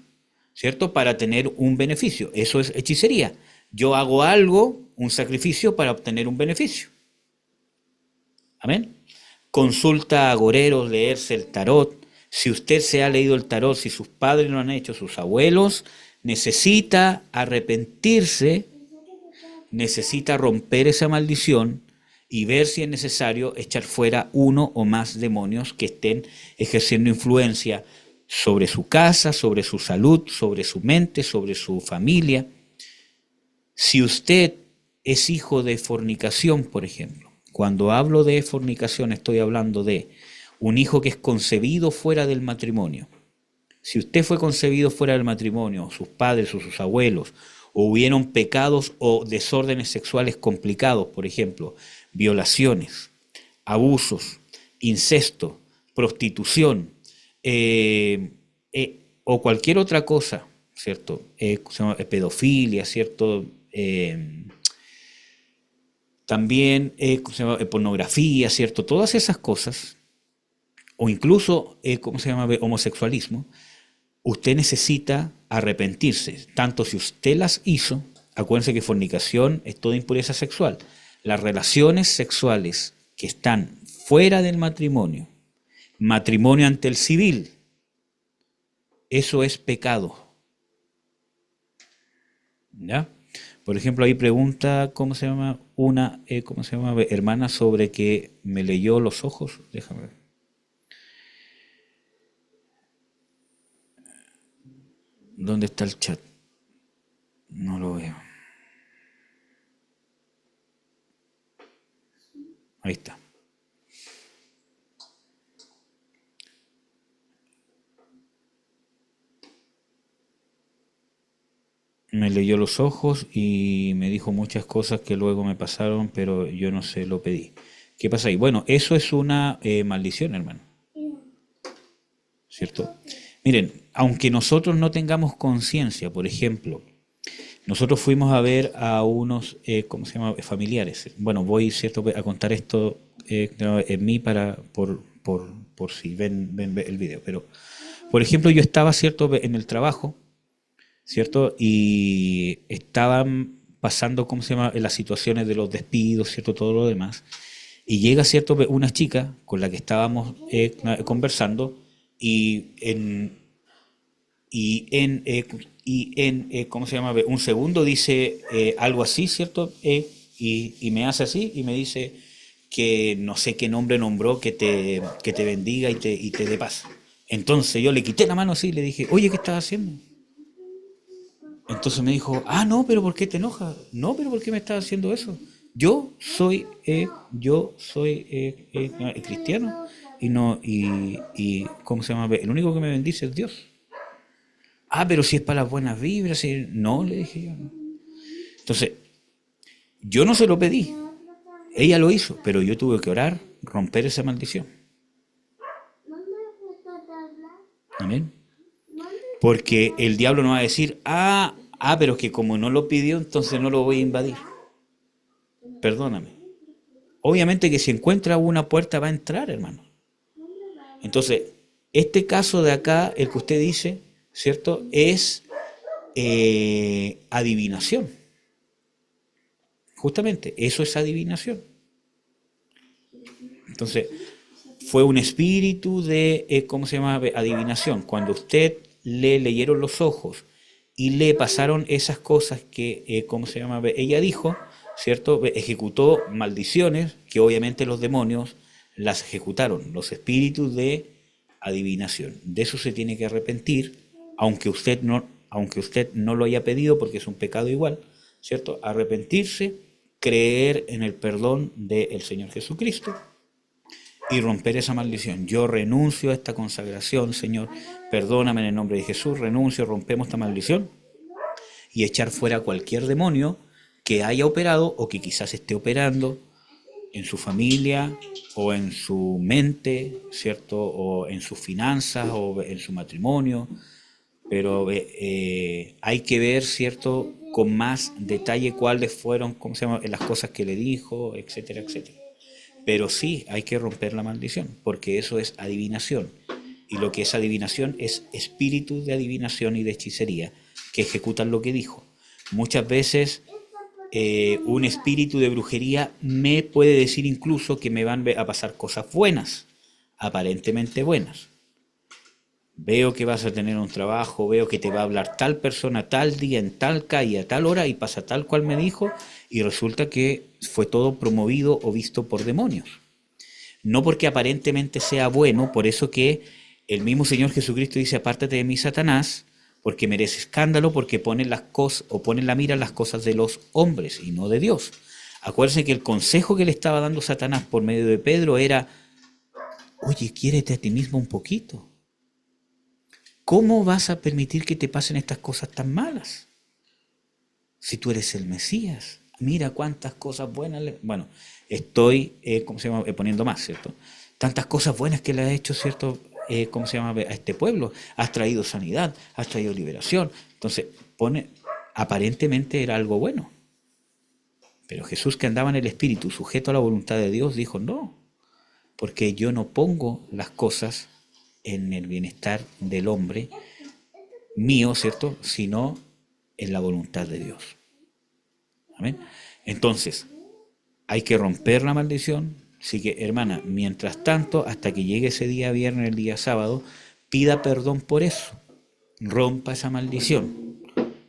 ¿cierto? Para tener un beneficio. Eso es hechicería. Yo hago algo, un sacrificio para obtener un beneficio. Amén. Consulta a agoreros, leerse el tarot. Si usted se ha leído el tarot, si sus padres lo han hecho, sus abuelos, necesita arrepentirse, necesita romper esa maldición y ver si es necesario echar fuera uno o más demonios que estén ejerciendo influencia sobre su casa, sobre su salud, sobre su mente, sobre su familia. Si usted es hijo de fornicación, por ejemplo, cuando hablo de fornicación estoy hablando de un hijo que es concebido fuera del matrimonio. Si usted fue concebido fuera del matrimonio, sus padres o sus abuelos, o hubieron pecados o desórdenes sexuales complicados, por ejemplo, violaciones, abusos, incesto, prostitución, o cualquier otra cosa, ¿cierto? Se llama pedofilia, ¿cierto? También ¿cómo se llama? Pornografía, ¿cierto? Todas esas cosas, o incluso, ¿cómo se llama? Homosexualismo, usted necesita arrepentirse, tanto si usted las hizo, acuérdense que fornicación es toda impureza sexual. Las relaciones sexuales que están fuera del matrimonio, matrimonio ante el civil, eso es pecado. ¿Ya? Por ejemplo, ahí pregunta, ¿cómo se llama? Una, ¿cómo se llama? Hermana sobre que me leyó los ojos. Déjame ver. ¿Dónde está el chat? No lo veo. Ahí está. Me leyó los ojos y me dijo muchas cosas que luego me pasaron, pero yo no se lo pedí. ¿Qué pasa ahí? Bueno, eso es una maldición, hermano. ¿Cierto? Miren, aunque nosotros no tengamos conciencia, por ejemplo, nosotros fuimos a ver a unos, ¿cómo se llama? Familiares. Bueno, voy, ¿cierto? A contar esto en mí por si ven el video. Pero, por ejemplo, yo estaba, ¿cierto? En el trabajo, ¿cierto? Y estaban pasando, ¿cómo se llama? Las situaciones de los despidos, ¿cierto? Todo lo demás. Y llega, ¿cierto? Una chica con la que estábamos conversando y ¿cómo se llama? Un segundo dice algo así, ¿cierto? Y me hace así y me dice que no sé qué nombre nombró, que te bendiga y te dé paz. Entonces yo le quité la mano así y le dije, oye, ¿qué estás haciendo? Entonces me dijo, ah, no, pero ¿por qué te enojas? No, pero ¿por qué me estás haciendo eso? Yo soy cristiano y no, ¿cómo se llama? El único que me bendice es Dios. Ah, pero si es para las buenas vibras, no, le dije yo. No. Entonces, yo no se lo pedí, ella lo hizo, pero yo tuve que orar, romper esa maldición. Amén. Porque el diablo no va a decir, pero es que como no lo pidió, entonces no lo voy a invadir. Perdóname. Obviamente que si encuentra una puerta va a entrar, hermano. Entonces, este caso de acá, el que usted dice, ¿cierto? Es adivinación. Justamente, eso es adivinación. Entonces, fue un espíritu de, ¿cómo se llama? Adivinación. Cuando usted le leyeron los ojos y le pasaron esas cosas que, ¿cómo se llama? Ella dijo, ¿cierto? Ejecutó maldiciones que obviamente los demonios las ejecutaron, los espíritus de adivinación. De eso se tiene que arrepentir, aunque usted no lo haya pedido porque es un pecado igual, ¿cierto? Arrepentirse, creer en el perdón del Señor Jesucristo y romper esa maldición. Yo renuncio a esta consagración, Señor, perdóname en el nombre de Jesús, renuncio, rompemos esta maldición y echar fuera cualquier demonio que haya operado o que quizás esté operando en su familia o en su mente, ¿cierto? O en sus finanzas o en su matrimonio, pero hay que ver, ¿cierto? Con más detalle cuáles fueron, ¿cómo se llama? Las cosas que le dijo, etcétera, etcétera. Pero sí hay que romper la maldición, porque eso es adivinación. Y lo que es adivinación es espíritus de adivinación y de hechicería que ejecutan lo que dijo. Muchas veces un espíritu de brujería me puede decir incluso que me van a pasar cosas buenas, aparentemente buenas. Veo que vas a tener un trabajo, veo que te va a hablar tal persona tal día, en tal calle, a tal hora, y pasa tal cual me dijo, y resulta que fue todo promovido o visto por demonios. No porque aparentemente sea bueno, por eso que el mismo Señor Jesucristo dice, apártate de mí, Satanás, porque merece escándalo, porque ponen las cosas, o ponen la mira en las cosas de los hombres y no de Dios. Acuérdense que el consejo que le estaba dando Satanás por medio de Pedro era, oye, quiérete a ti mismo un poquito. ¿Cómo vas a permitir que te pasen estas cosas tan malas? Si tú eres el Mesías, mira cuántas cosas buenas. Bueno, estoy, ¿cómo se llama? Poniendo más, ¿cierto? Tantas cosas buenas que le has hecho, ¿cierto? ¿Cómo se llama? A este pueblo. Has traído sanidad, has traído liberación. Entonces, aparentemente era algo bueno. Pero Jesús, que andaba en el Espíritu, sujeto a la voluntad de Dios, dijo, no, porque yo no pongo las cosas en el bienestar del hombre mío, ¿cierto? Sino en la voluntad de Dios. Amén. Entonces, hay que romper la maldición. Así que, hermana, mientras tanto, hasta que llegue ese día viernes, el día sábado, pida perdón por eso. Rompa esa maldición.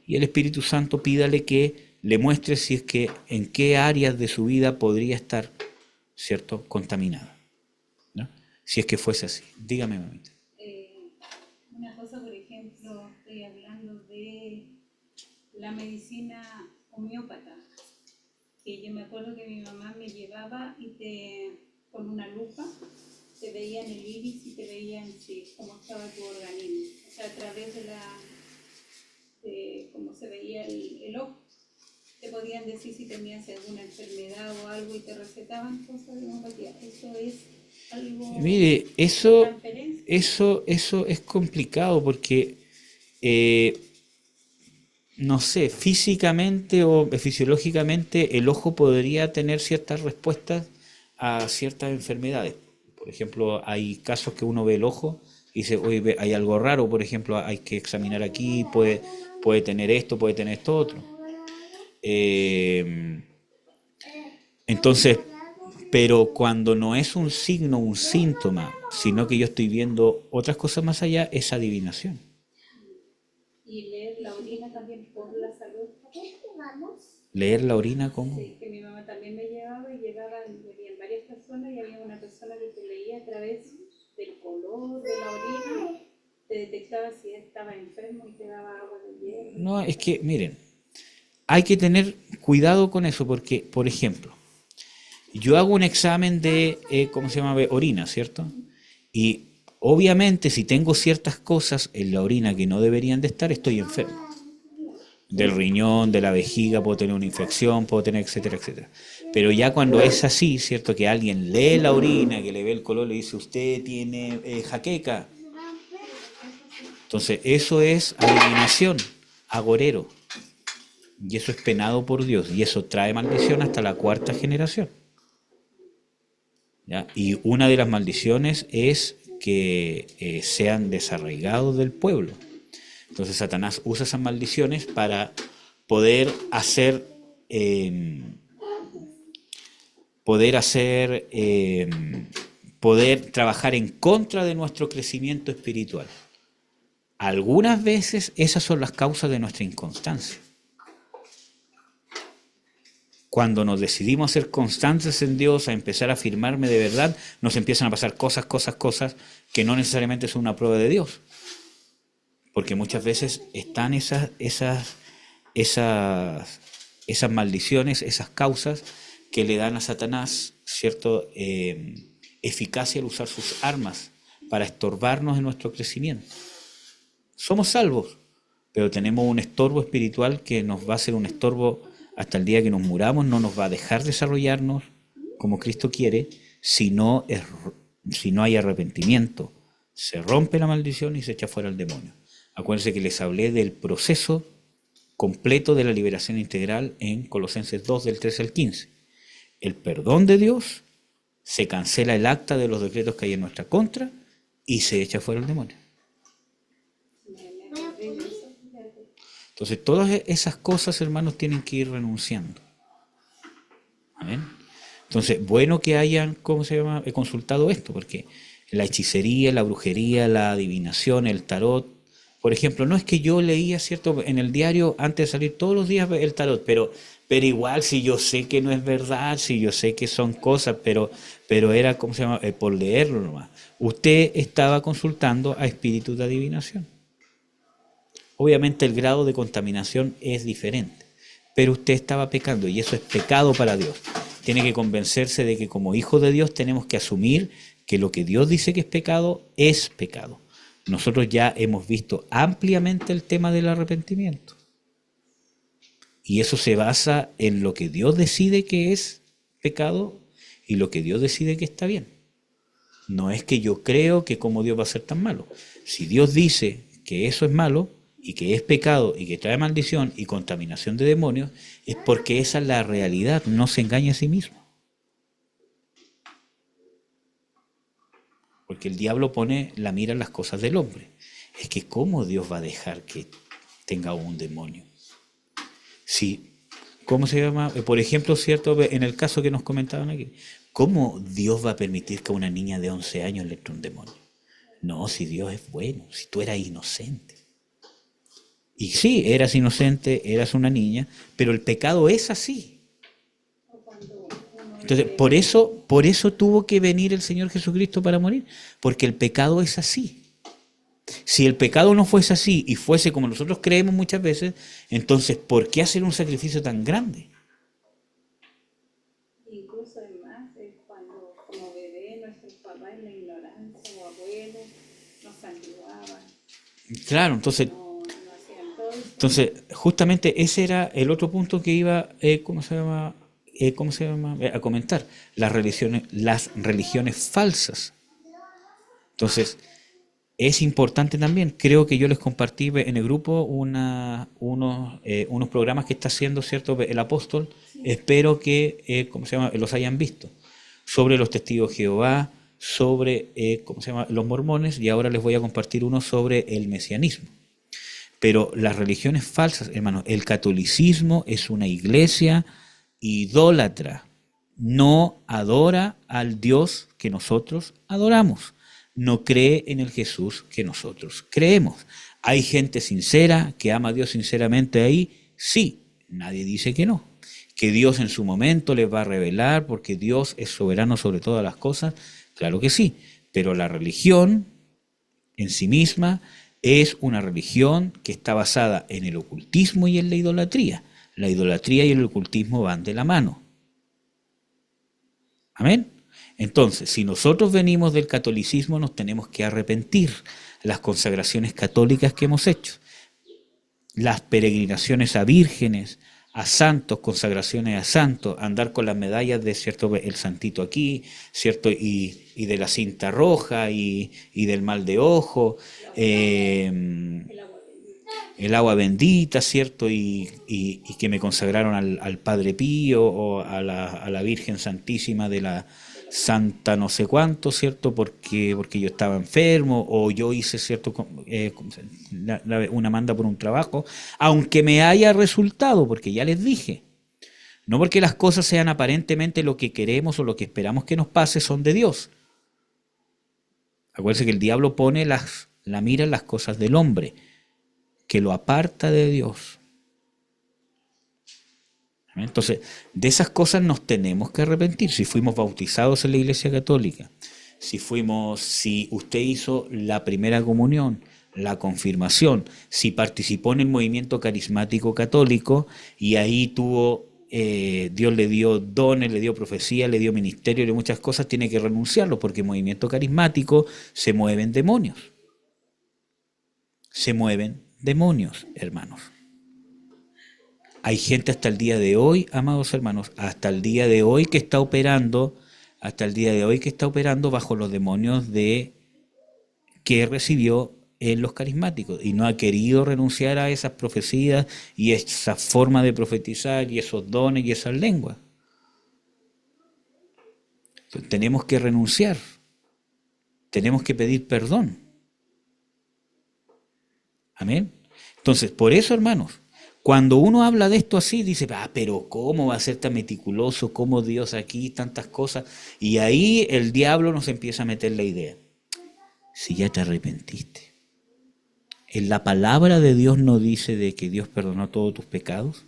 Y el Espíritu Santo pídale que le muestre si es que en qué áreas de su vida podría estar, ¿cierto?, contaminada, ¿no? Si es que fuese así. Dígame, mamita. Una cosa, por ejemplo, estoy hablando de la medicina homeópata, que yo me acuerdo que mi mamá me llevaba con una lupa te veían el iris y te veían cómo estaba tu organismo, o sea, a través de cómo se veía el ojo, te podían decir si tenías alguna enfermedad o algo y te recetaban cosas de homeopatía. Eso es algo. Mire, eso es complicado porque no sé, físicamente o fisiológicamente el ojo podría tener ciertas respuestas a ciertas enfermedades. Por ejemplo, hay casos que uno ve el ojo y dice, oye, hay algo raro, por ejemplo, hay que examinar aquí, puede tener esto otro. Entonces, pero cuando no es un signo, un síntoma, sino que yo estoy viendo otras cosas más allá, es adivinación. Y leer la orina también por la salud. ¿Leer la orina cómo? Sí, que mi mamá también me llevaba y habían varias personas y había una persona que te leía a través del color de la orina, te detectaba si estaba enfermo y te daba agua de hierro. No, es que, miren, hay que tener cuidado con eso porque, por ejemplo, yo hago un examen de, ¿cómo se llama? Orina, ¿cierto? Y obviamente si tengo ciertas cosas en la orina que no deberían de estar, estoy enfermo. Del riñón, de la vejiga, puedo tener una infección, puedo tener, etcétera, etcétera. Pero ya cuando es así, ¿cierto? Que alguien lee la orina, que le ve el color, le dice, usted tiene jaqueca. Entonces, eso es adivinación, agorero. Y eso es penado por Dios. Y eso trae maldición hasta la 4ª generación. ¿Ya? Y una de las maldiciones es que sean desarraigados del pueblo. Entonces Satanás usa esas maldiciones para poder hacer poder trabajar en contra de nuestro crecimiento espiritual. Algunas veces esas son las causas de nuestra inconstancia. Cuando nos decidimos a ser constantes en Dios, a empezar a afirmarme de verdad, nos empiezan a pasar cosas que no necesariamente son una prueba de Dios. Porque muchas veces están esas maldiciones, esas causas que le dan a Satanás, ¿cierto? Eficacia al usar sus armas para estorbarnos en nuestro crecimiento. Somos salvos, pero tenemos un estorbo espiritual que nos va a ser un estorbo hasta el día que nos muramos, no nos va a dejar desarrollarnos como Cristo quiere, si no hay arrepentimiento. Se rompe la maldición y se echa fuera el demonio. Acuérdense que les hablé del proceso completo de la liberación integral en Colosenses 2, del 13 al 15. El perdón de Dios, se cancela el acta de los decretos que hay en nuestra contra y se echa fuera el demonio. Entonces, todas esas cosas, hermanos, tienen que ir renunciando. ¿Amén? Entonces, bueno que hayan, consultado esto, porque la hechicería, la brujería, la adivinación, el tarot, por ejemplo, no es que yo leía, ¿cierto?, en el diario antes de salir todos los días el tarot, pero igual si yo sé que no es verdad, si yo sé que son cosas, pero era, por leerlo nomás. Usted estaba consultando a espíritus de adivinación. Obviamente el grado de contaminación es diferente, pero usted estaba pecando y eso es pecado para Dios. Tiene que convencerse de que como hijos de Dios tenemos que asumir que lo que Dios dice que es pecado. Nosotros ya hemos visto ampliamente el tema del arrepentimiento. Y eso se basa en lo que Dios decide que es pecado y lo que Dios decide que está bien. No es que yo creo que como Dios va a ser tan malo. Si Dios dice que eso es malo y que es pecado y que trae maldición y contaminación de demonios, es porque esa es la realidad, no se engaña a sí mismo. Porque el diablo pone la mira en las cosas del hombre. Es que ¿cómo Dios va a dejar que tenga un demonio? Sí, ¿cómo se llama? Por ejemplo, cierto, en el caso que nos comentaban aquí, ¿cómo Dios va a permitir que a una niña de 11 años le entre un demonio? No, si Dios es bueno, si tú eras inocente. Y sí, eras inocente, eras una niña, pero el pecado es así. Entonces, por eso tuvo que venir el Señor Jesucristo para morir, porque el pecado es así. Si el pecado no fuese así y fuese como nosotros creemos muchas veces, entonces, ¿por qué hacer un sacrificio tan grande? Incluso es más, es cuando como bebé nuestros papás en la ignorancia o abuelos nos saludaban, Claro, entonces, no hacían todo esto. entonces justamente ese era el otro punto que iba, ¿cómo se llama? A comentar, las religiones falsas. Entonces, es importante también, creo que yo les compartí en el grupo unos programas que está haciendo, ¿cierto?, el apóstol, espero que, los hayan visto, sobre los testigos de Jehová, sobre, los mormones, y ahora les voy a compartir uno sobre el mesianismo. Pero las religiones falsas, hermanos, el catolicismo es una iglesia idólatra, no adora al Dios que nosotros adoramos, no cree en el Jesús que nosotros creemos. ¿Hay gente sincera que ama a Dios sinceramente ahí? Sí, nadie dice que no. Que Dios en su momento les va a revelar porque Dios es soberano sobre todas las cosas, claro que sí, pero la religión en sí misma es una religión que está basada en el ocultismo y en la idolatría. La idolatría y el ocultismo van de la mano. Amén. Entonces, si nosotros venimos del catolicismo, nos tenemos que arrepentir. Las consagraciones católicas que hemos hecho, las peregrinaciones a vírgenes, a santos, consagraciones a santos, andar con las medallas de, cierto, el santito aquí, cierto, y de la cinta roja y del mal de ojo, el agua bendita, ¿cierto? Y que me consagraron al Padre Pío o a la Virgen Santísima de la Santa no sé cuánto, ¿cierto? Porque yo estaba enfermo o yo hice, ¿cierto? Una manda por un trabajo, aunque me haya resultado, porque ya les dije, no porque las cosas sean aparentemente lo que queremos o lo que esperamos que nos pase, son de Dios. Acuérdense que el diablo pone la mira en las cosas del hombre, que lo aparta de Dios. Entonces, de esas cosas nos tenemos que arrepentir. Si fuimos bautizados en la Iglesia Católica, si usted hizo la primera comunión, la confirmación, si participó en el movimiento carismático católico y ahí Dios le dio dones, le dio profecía, le dio ministerio, le dio muchas cosas, tiene que renunciarlo porque en movimiento carismático se mueven demonios. Se mueven demonios, hermanos. Hay gente hasta el día de hoy, amados hermanos, hasta el día de hoy que está operando bajo los demonios que recibió en los carismáticos y no ha querido renunciar a esas profecías y esa forma de profetizar y esos dones y esas lenguas. Entonces, tenemos que renunciar, tenemos que pedir perdón. Amén. Entonces, por eso, hermanos, cuando uno habla de esto así, dice, pero ¿cómo va a ser tan meticuloso? ¿Cómo Dios aquí? Tantas cosas. Y ahí el diablo nos empieza a meter la idea. Si ya te arrepentiste. En la palabra de Dios no dice de que Dios perdonó todos tus pecados,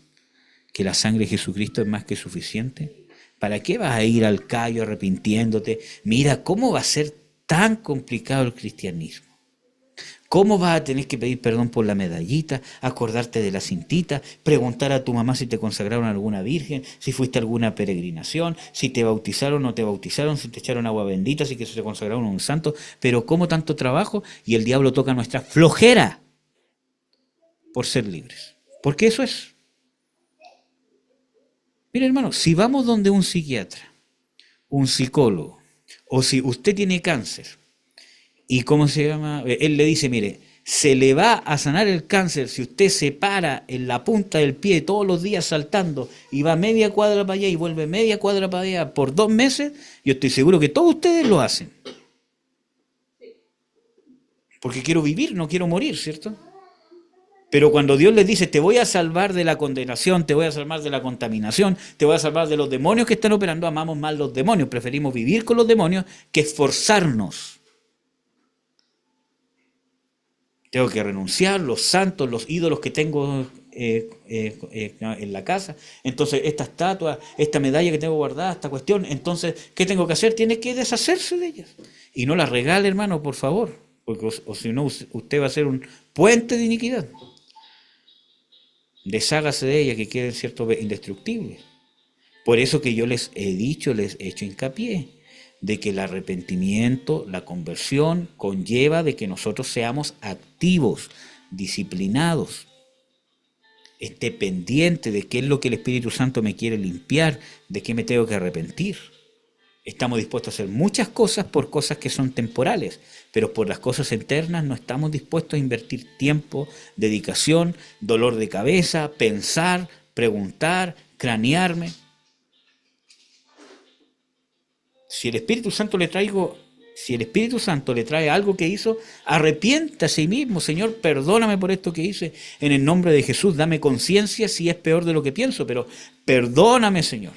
que la sangre de Jesucristo es más que suficiente. ¿Para qué vas a ir al callo arrepintiéndote? Mira, ¿cómo va a ser tan complicado el cristianismo? ¿Cómo vas a tener que pedir perdón por la medallita, acordarte de la cintita, preguntar a tu mamá si te consagraron a alguna virgen, si fuiste a alguna peregrinación, si te bautizaron o no te bautizaron, si te echaron agua bendita, si que se te consagraron a un santo? Pero ¿cómo tanto trabajo? Y el diablo toca nuestra flojera por ser libres. Porque eso es. Mira, hermano, si vamos donde un psiquiatra, un psicólogo, o si usted tiene cáncer, y cómo se llama, él le dice, mire, se le va a sanar el cáncer si usted se para en la punta del pie todos los días saltando y va media cuadra para allá y vuelve media cuadra para allá por 2 meses, yo estoy seguro que todos ustedes lo hacen. Porque quiero vivir, no quiero morir, ¿cierto? Pero cuando Dios les dice, te voy a salvar de la condenación, te voy a salvar de la contaminación, te voy a salvar de los demonios que están operando, amamos más los demonios, preferimos vivir con los demonios que esforzarnos. Tengo que renunciar, los santos, los ídolos que tengo en la casa, entonces esta estatua, esta medalla que tengo guardada, esta cuestión, entonces, ¿qué tengo que hacer? Tiene que deshacerse de ellas. Y no las regale, hermano, por favor, porque o si no, usted va a ser un puente de iniquidad. Deshágase de ellas que queden, cierto, indestructibles. Por eso que yo les he dicho, les he hecho hincapié, de que el arrepentimiento, la conversión, conlleva de que nosotros seamos activos, disciplinados, esté pendiente de qué es lo que el Espíritu Santo me quiere limpiar, de qué me tengo que arrepentir. Estamos dispuestos a hacer muchas cosas por cosas que son temporales, pero por las cosas eternas no estamos dispuestos a invertir tiempo, dedicación, dolor de cabeza, pensar, preguntar, cranearme. Si el Espíritu Santo le trae algo que hizo, arrepienta a sí mismo. Señor, perdóname por esto que hice. En el nombre de Jesús, dame conciencia si es peor de lo que pienso, pero perdóname, Señor.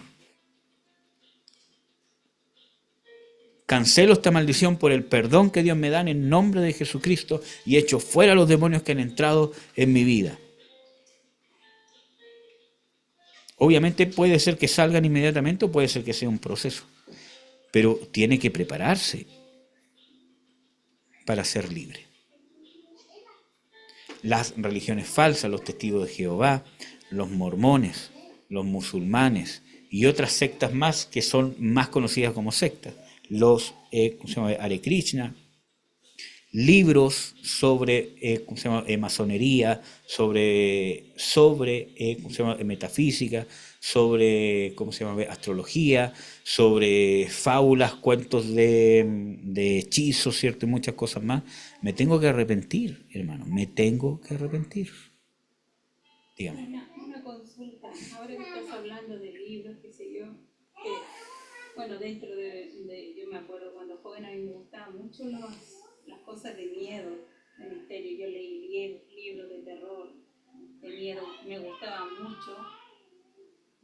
Cancelo esta maldición por el perdón que Dios me da en el nombre de Jesucristo y echo fuera los demonios que han entrado en mi vida. Obviamente puede ser que salgan inmediatamente o puede ser que sea un proceso, pero tiene que prepararse para ser libre. Las religiones falsas, los testigos de Jehová, los mormones, los musulmanes y otras sectas más que son más conocidas como sectas, los Hare Krishna, libros sobre masonería, sobre metafísica, sobre astrología, sobre fábulas, cuentos de hechizos, ¿cierto? Y muchas cosas más. Me tengo que arrepentir, hermano, me tengo que arrepentir. Dígame. Una consulta, ahora que estás hablando de libros, qué sé yo, que, bueno, dentro yo me acuerdo cuando joven a mí me gustaban mucho las cosas de miedo, de misterio. Yo leí libros de terror, de miedo, me gustaba mucho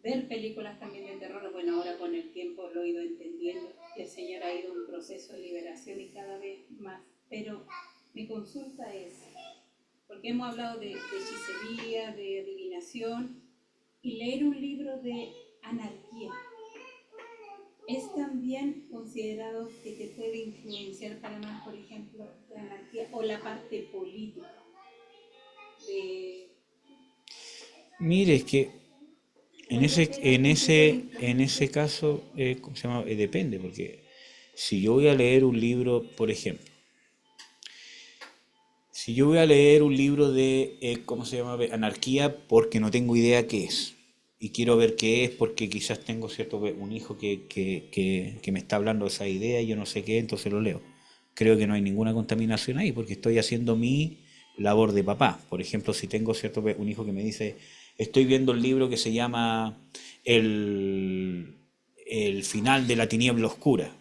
ver películas también de terror. Bueno, ahora con el tiempo lo he ido entendiendo, que el Señor ha ido en un proceso de liberación y cada vez más. Pero mi consulta es, porque hemos hablado de hechicería, de adivinación, y leer un libro de anarquía, ¿es también considerado que te puede influenciar para más, por ejemplo, la anarquía o la parte política? Mire, es que en ese caso, depende, porque si yo voy a leer un libro, por ejemplo, si yo voy a leer un libro de, anarquía, porque no tengo idea qué es, y quiero ver qué es, porque quizás tengo un hijo que me está hablando de esa idea y yo no sé qué, entonces lo leo. Creo que no hay ninguna contaminación ahí, porque estoy haciendo mi labor de papá. Por ejemplo, si tengo un hijo que me dice, estoy viendo el libro que se llama El final de la tiniebla oscura.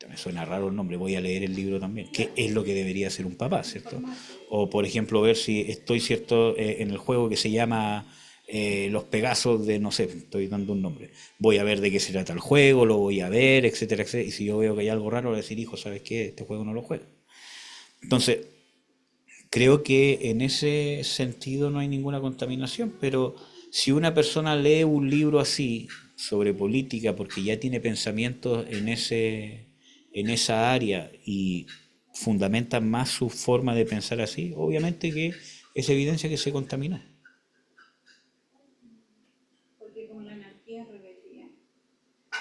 Me suena raro el nombre, voy a leer el libro también, que es lo que debería hacer un papá, ¿cierto? O por ejemplo, ver si estoy, en el juego que se llama Los Pegasos de, no sé, estoy dando un nombre. Voy a ver de qué se trata el juego, lo voy a ver, etcétera, etcétera. Y si yo veo que hay algo raro, voy a decir, hijo, ¿sabes qué? Este juego no lo juego. Entonces, creo que en ese sentido no hay ninguna contaminación, pero si una persona lee un libro así sobre política porque ya tiene pensamientos en esa área y fundamenta más su forma de pensar así, obviamente que es evidencia que se contaminó. Porque como la anarquía es rebeldía,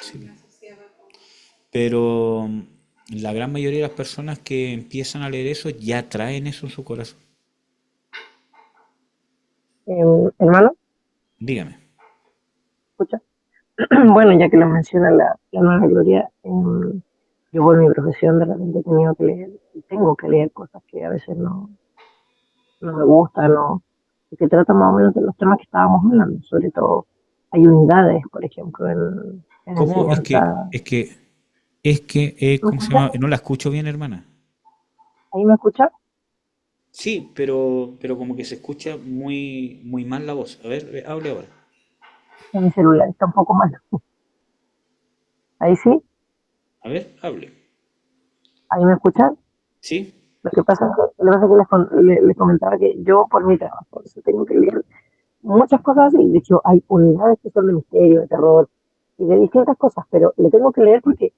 Sí. me asociaba con... Pero la gran mayoría de las personas que empiezan a leer eso ya traen eso en su corazón. Hermano, Dígame. escucha. Bueno, ya que lo menciona la nueva Gloria, yo por mi profesión de repente he tenido que leer, y tengo que leer cosas que a veces no me gustan, no, y que tratan más o menos de los temas que estábamos hablando. Sobre todo hay unidades, por ejemplo, en ¿Cómo? enseñanza. ¿Me ¿Cómo se escuchas? llama? No la escucho bien, hermana. ¿Ahí me escuchas? Sí, pero como que se escucha muy, muy mal la voz. A ver, hable ahora. En mi celular está un poco mal. Ahí sí, A ver, hable. ahí me escuchas. ¿Sí? Lo que pasa es que les comentaba que yo por mi trabajo, por eso tengo que leer muchas cosas y de hecho hay unidades que son de misterio, de terror y de distintas cosas, pero le tengo que leer porque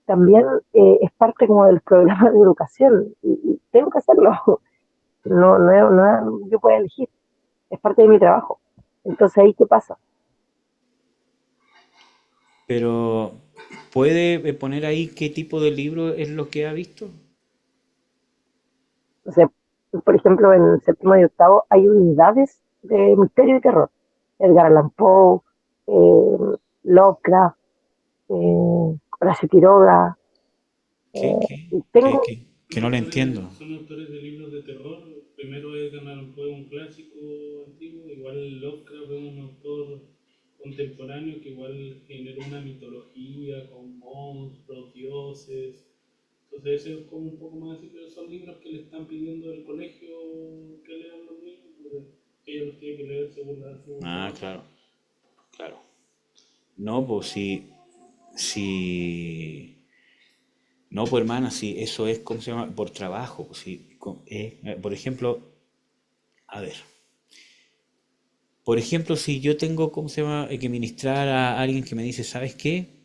también es parte como de los programas de educación y tengo que hacerlo. Yo puedo elegir, es parte de mi trabajo. Entonces ahí qué pasa. Pero, ¿puede poner ahí qué tipo de libro es lo que ha visto? O sea, por ejemplo, en séptimo y octavo hay unidades de misterio y terror. Edgar Allan Poe, Lovecraft, Horacio Quiroga. Y tengo, Que no le entiendo. Son autores de libros de terror. Primero Edgar Allan Poe, un clásico antiguo. Igual Lovecraft es un autor contemporáneo que igual generó una mitología con monstruos, dioses. Entonces ese es como un poco más así, pero son libros que le están pidiendo del colegio que lean los niños, porque ellos los tienen que leer según su Ah, trabajo. claro, claro. No, pues si, no, pues hermana, si eso es, ¿cómo se llama? Por trabajo, pues, si, por ejemplo, a ver, por ejemplo, si yo tengo, ¿cómo se llama? Que ministrar a alguien que me dice, ¿sabes qué?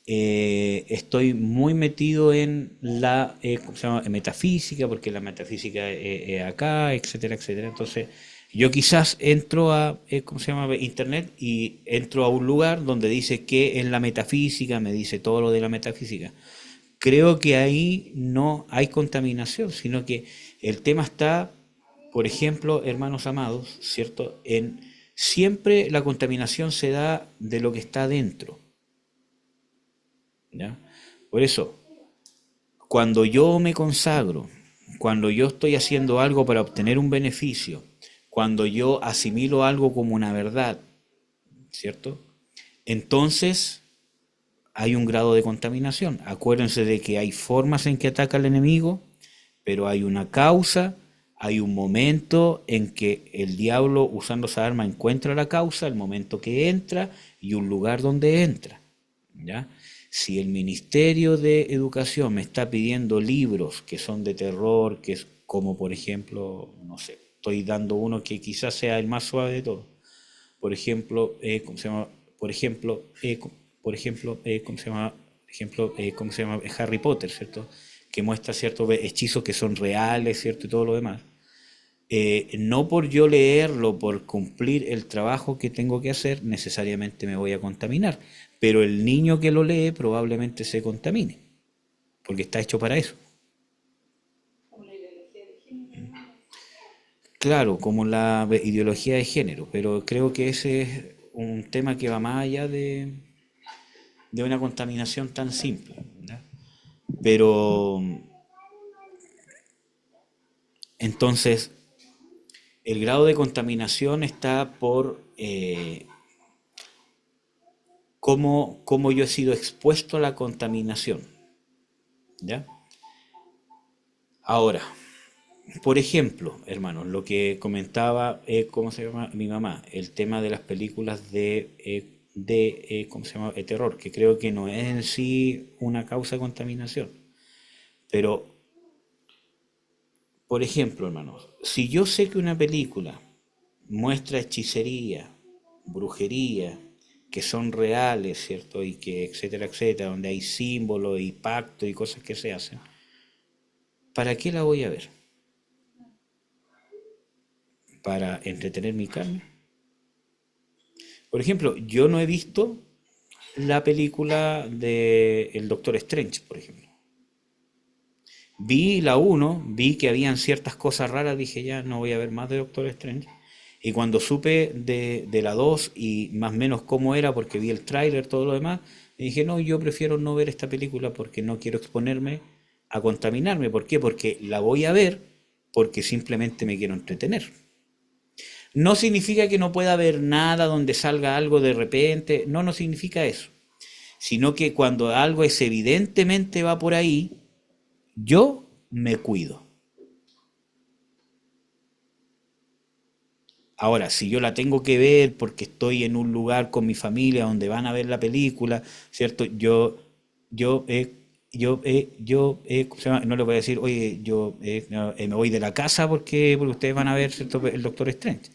Estoy muy metido en la ¿cómo se llama? Metafísica, porque la metafísica es acá, etcétera, etcétera. Entonces, yo quizás entro a ¿cómo se llama? Internet y entro a un lugar donde dice que en la metafísica, me dice todo lo de la metafísica. Creo que ahí no hay contaminación, sino que el tema está, por ejemplo, hermanos amados, ¿cierto? En siempre la contaminación se da de lo que está dentro, ¿ya? Por eso, cuando yo me consagro, cuando yo estoy haciendo algo para obtener un beneficio, cuando yo asimilo algo como una verdad, ¿cierto? Entonces hay un grado de contaminación. Acuérdense de que hay formas en que ataca el enemigo, pero hay una causa, hay un momento en que el diablo usando esa arma encuentra la causa, el momento que entra y un lugar donde entra. ¿Ya? Si el Ministerio de Educación me está pidiendo libros que son de terror, que es como por ejemplo, no sé, estoy dando uno que quizás sea el más suave de todos. Por ejemplo, ¿cómo se llama? Por ejemplo, ¿cómo se llama? ¿Cómo se llama? Harry Potter, ¿cierto? Que muestra ciertos hechizos que son reales, ¿cierto? Y todo lo demás. No por yo leerlo, por cumplir el trabajo que tengo que hacer, necesariamente me voy a contaminar. Pero el niño que lo lee probablemente se contamine, porque está hecho para eso. Como la ideología de género, ¿no? Claro, como la ideología de género, pero creo que ese es un tema que va más allá de una contaminación tan simple, ¿ya? Pero entonces el grado de contaminación está por cómo yo he sido expuesto a la contaminación, ¿ya? Ahora, por ejemplo, hermanos, lo que comentaba, ¿cómo se llama? Mi mamá, el tema de las películas ¿cómo se llama? Terror, que creo que no es en sí una causa de contaminación. Pero, por ejemplo, hermanos, si yo sé que una película muestra hechicería, brujería, que son reales, ¿cierto? Y que, etcétera, etcétera, donde hay símbolos y pactos y cosas que se hacen, ¿para qué la voy a ver? ¿Para entretener mi carne? Por ejemplo, yo no he visto la película de El Doctor Strange, por ejemplo. Vi la uno, vi que habían ciertas cosas raras, dije ya no voy a ver más de Doctor Strange. Y cuando supe de la 2 y más o menos cómo era, porque vi el tráiler, todo lo demás, dije, no, yo prefiero no ver esta película porque no quiero exponerme a contaminarme. ¿Por qué? Porque la voy a ver porque simplemente me quiero entretener. No significa que no pueda haber nada donde salga algo de repente, no, no significa eso, sino que cuando algo es evidentemente va por ahí, yo me cuido. Ahora, si yo la tengo que ver porque estoy en un lugar con mi familia donde van a ver la película, ¿cierto? Yo, ¿cómo se llama? No le voy a decir, oye, no, me voy de la casa porque ustedes van a ver, ¿cierto? El Doctor Strange.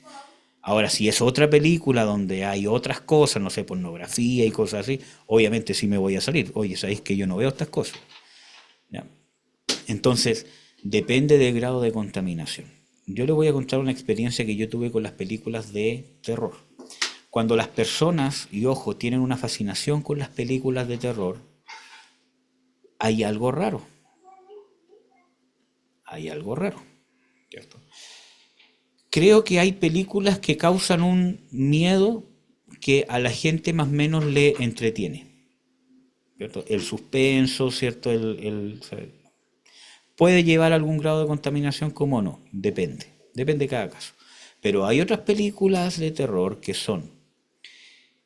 Ahora, si es otra película donde hay otras cosas, no sé, pornografía y cosas así, obviamente sí me voy a salir. Oye, ¿sabéis que yo no veo estas cosas? ¿Ya? Entonces, depende del grado de contaminación. Yo les voy a contar una experiencia que yo tuve con las películas de terror. Cuando las personas, y ojo, tienen una fascinación con las películas de terror, hay algo raro. Hay algo raro, ¿cierto? Creo que hay películas que causan un miedo que a la gente más o menos le entretiene, ¿cierto? El suspenso, ¿cierto? ¿Sabe? Puede llevar a algún grado de contaminación, como no, depende de cada caso. Pero hay otras películas de terror que son,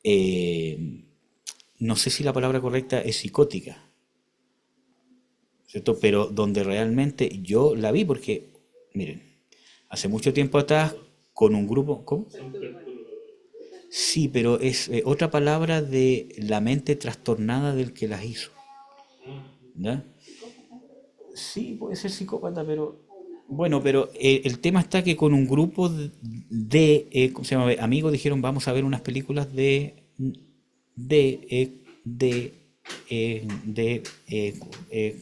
eh, no sé si la palabra correcta es psicótica, ¿cierto? Pero donde realmente yo la vi porque, miren, hace mucho tiempo atrás, con un grupo, ¿cómo? Son perturbadoras. Sí, pero es otra palabra de la mente trastornada del que las hizo, Ah, ¿ya? Sí, puede ser psicópata, pero bueno, pero el tema está que con un grupo ¿cómo se llama? Amigos dijeron vamos a ver unas películas de de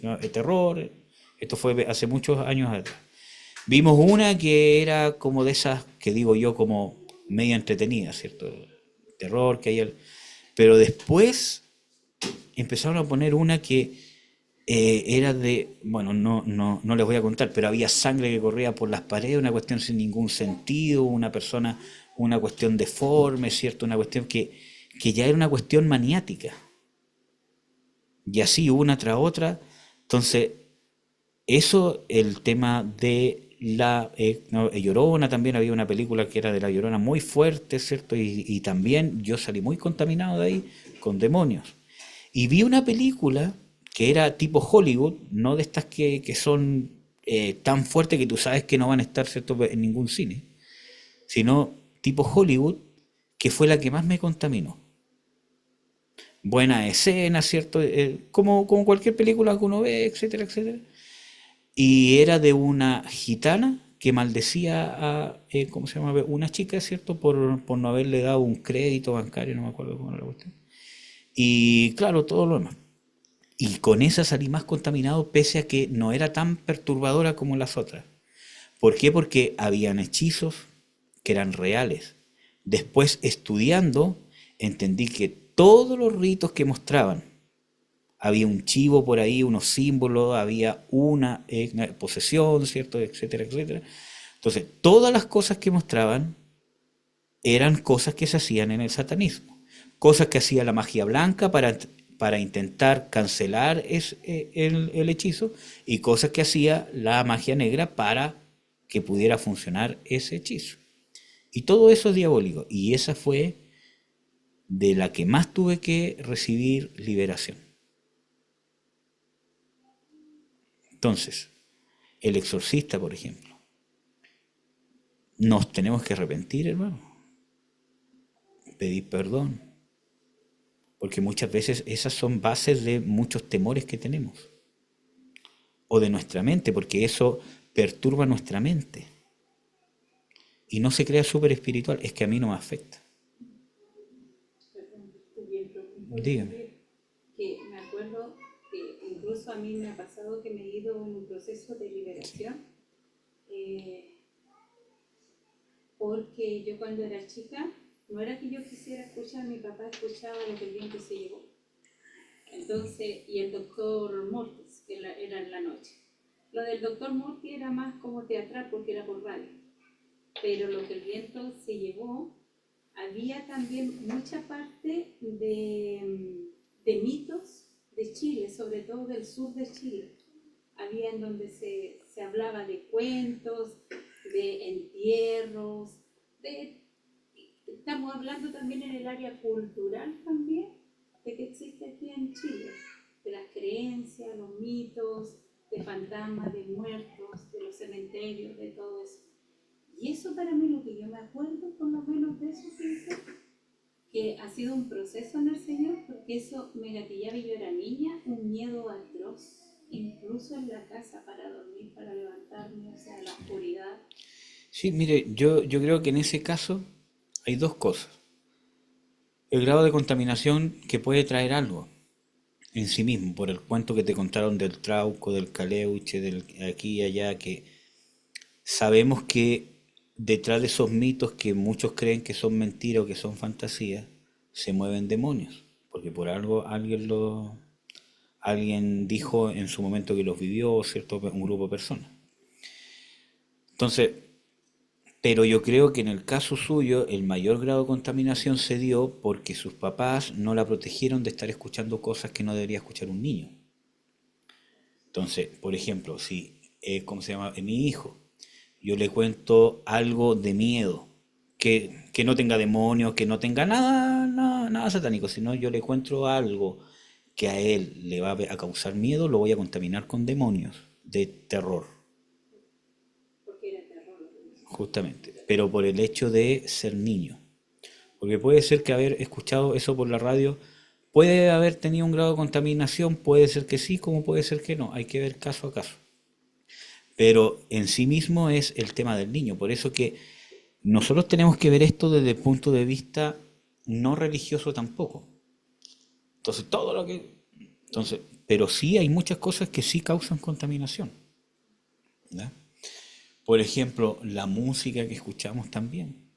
no, de terror. Esto fue hace muchos años atrás. Vimos una que era como de esas que digo yo como media entretenida, ¿cierto? Terror que hay, pero después empezaron a poner una que era bueno, no les voy a contar, pero había sangre que corría por las paredes, una cuestión sin ningún sentido, una persona, una cuestión deforme, ¿cierto? Una cuestión que ya era una cuestión maniática. Y así una tras otra. Entonces, eso, el tema de la no, Llorona, también había una película que era de la Llorona muy fuerte, ¿cierto? Y también yo salí muy contaminado de ahí con demonios. Y vi una película que era tipo Hollywood, no de estas que son tan fuertes que tú sabes que no van a estar, ¿cierto?, en ningún cine, sino tipo Hollywood, que fue la que más me contaminó. Buena escena, ¿cierto? Como cualquier película que uno ve, etcétera, etcétera. Y era de una gitana que maldecía a, ¿cómo se llama? Una chica, ¿cierto? Por no haberle dado un crédito bancario, no me acuerdo cómo era la cuestión. Y claro, todo lo demás. Y con esa salí más contaminado, pese a que no era tan perturbadora como las otras. ¿Por qué? Porque habían hechizos que eran reales. Después, estudiando, entendí que todos los ritos que mostraban, había un chivo por ahí, unos símbolos, había una posesión, ¿cierto? Etcétera, etcétera. Entonces, todas las cosas que mostraban eran cosas que se hacían en el satanismo, cosas que hacía la magia blanca para intentar cancelar el hechizo y cosas que hacía la magia negra para que pudiera funcionar ese hechizo. Y todo eso es diabólico. Y esa fue de la que más tuve que recibir liberación. Entonces, el exorcista, por ejemplo, nos tenemos que arrepentir, hermano, pedir perdón, porque muchas veces esas son bases de muchos temores que tenemos, o de nuestra mente, porque eso perturba nuestra mente. Y no se crea súper espiritual, es que a mí no me afecta. Perdón, estoy bien, pero me puedo Dígame. decir que me acuerdo que incluso a mí me ha pasado que me he ido en un proceso de liberación, eh, porque yo cuando era chica, no era que yo quisiera escuchar, mi papá escuchaba lo que el viento se llevó. Entonces, y el doctor Mortis, que era en la noche. Lo del doctor Mortis era más como teatral porque era por radio. pero lo que el viento se llevó, había también mucha parte de mitos de Chile, sobre todo del sur de Chile. Había en donde se hablaba de cuentos, de entierros, estamos hablando también en el área cultural también, de que existe aquí en Chile, de las creencias, los mitos, de fantasmas, de muertos, de los cementerios, de todo eso. Y eso para mí, lo que yo me acuerdo por lo menos de eso, fíjate, que ha sido un proceso en el Señor, porque eso me gatillaba, y yo era niña, un miedo atroz, incluso en la casa para dormir, para levantarme, o sea, la oscuridad. Sí, mire, yo creo que en ese caso hay dos cosas. El grado de contaminación que puede traer algo en sí mismo, por el cuento que te contaron del trauco, del caleuche, del aquí y allá, que sabemos que detrás de esos mitos que muchos creen que son mentiras o que son fantasías, se mueven demonios, porque por algo alguien dijo en su momento que los vivió, ¿cierto? Un grupo de personas. Entonces, pero yo creo que en el caso suyo el mayor grado de contaminación se dio porque sus papás no la protegieron de estar escuchando cosas que no debería escuchar un niño. Entonces, por ejemplo, si, ¿cómo se llama? Mi hijo, yo le cuento algo de miedo, que no tenga demonios, que no tenga nada satánico, sino yo le cuento algo que a él le va a causar miedo, lo voy a contaminar con demonios de terror, Porque era terror lo que me decía. justamente, pero por el hecho de ser niño. Porque puede ser que haber escuchado eso por la radio puede haber tenido un grado de contaminación, puede ser que sí, como puede ser que no, hay que ver caso a caso. Pero en sí mismo es el tema del niño, por eso que nosotros tenemos que ver esto desde el punto de vista no religioso tampoco. Entonces, todo lo que... Entonces, pero sí hay muchas cosas que sí causan contaminación, ¿ya? Por ejemplo, la música que escuchamos también.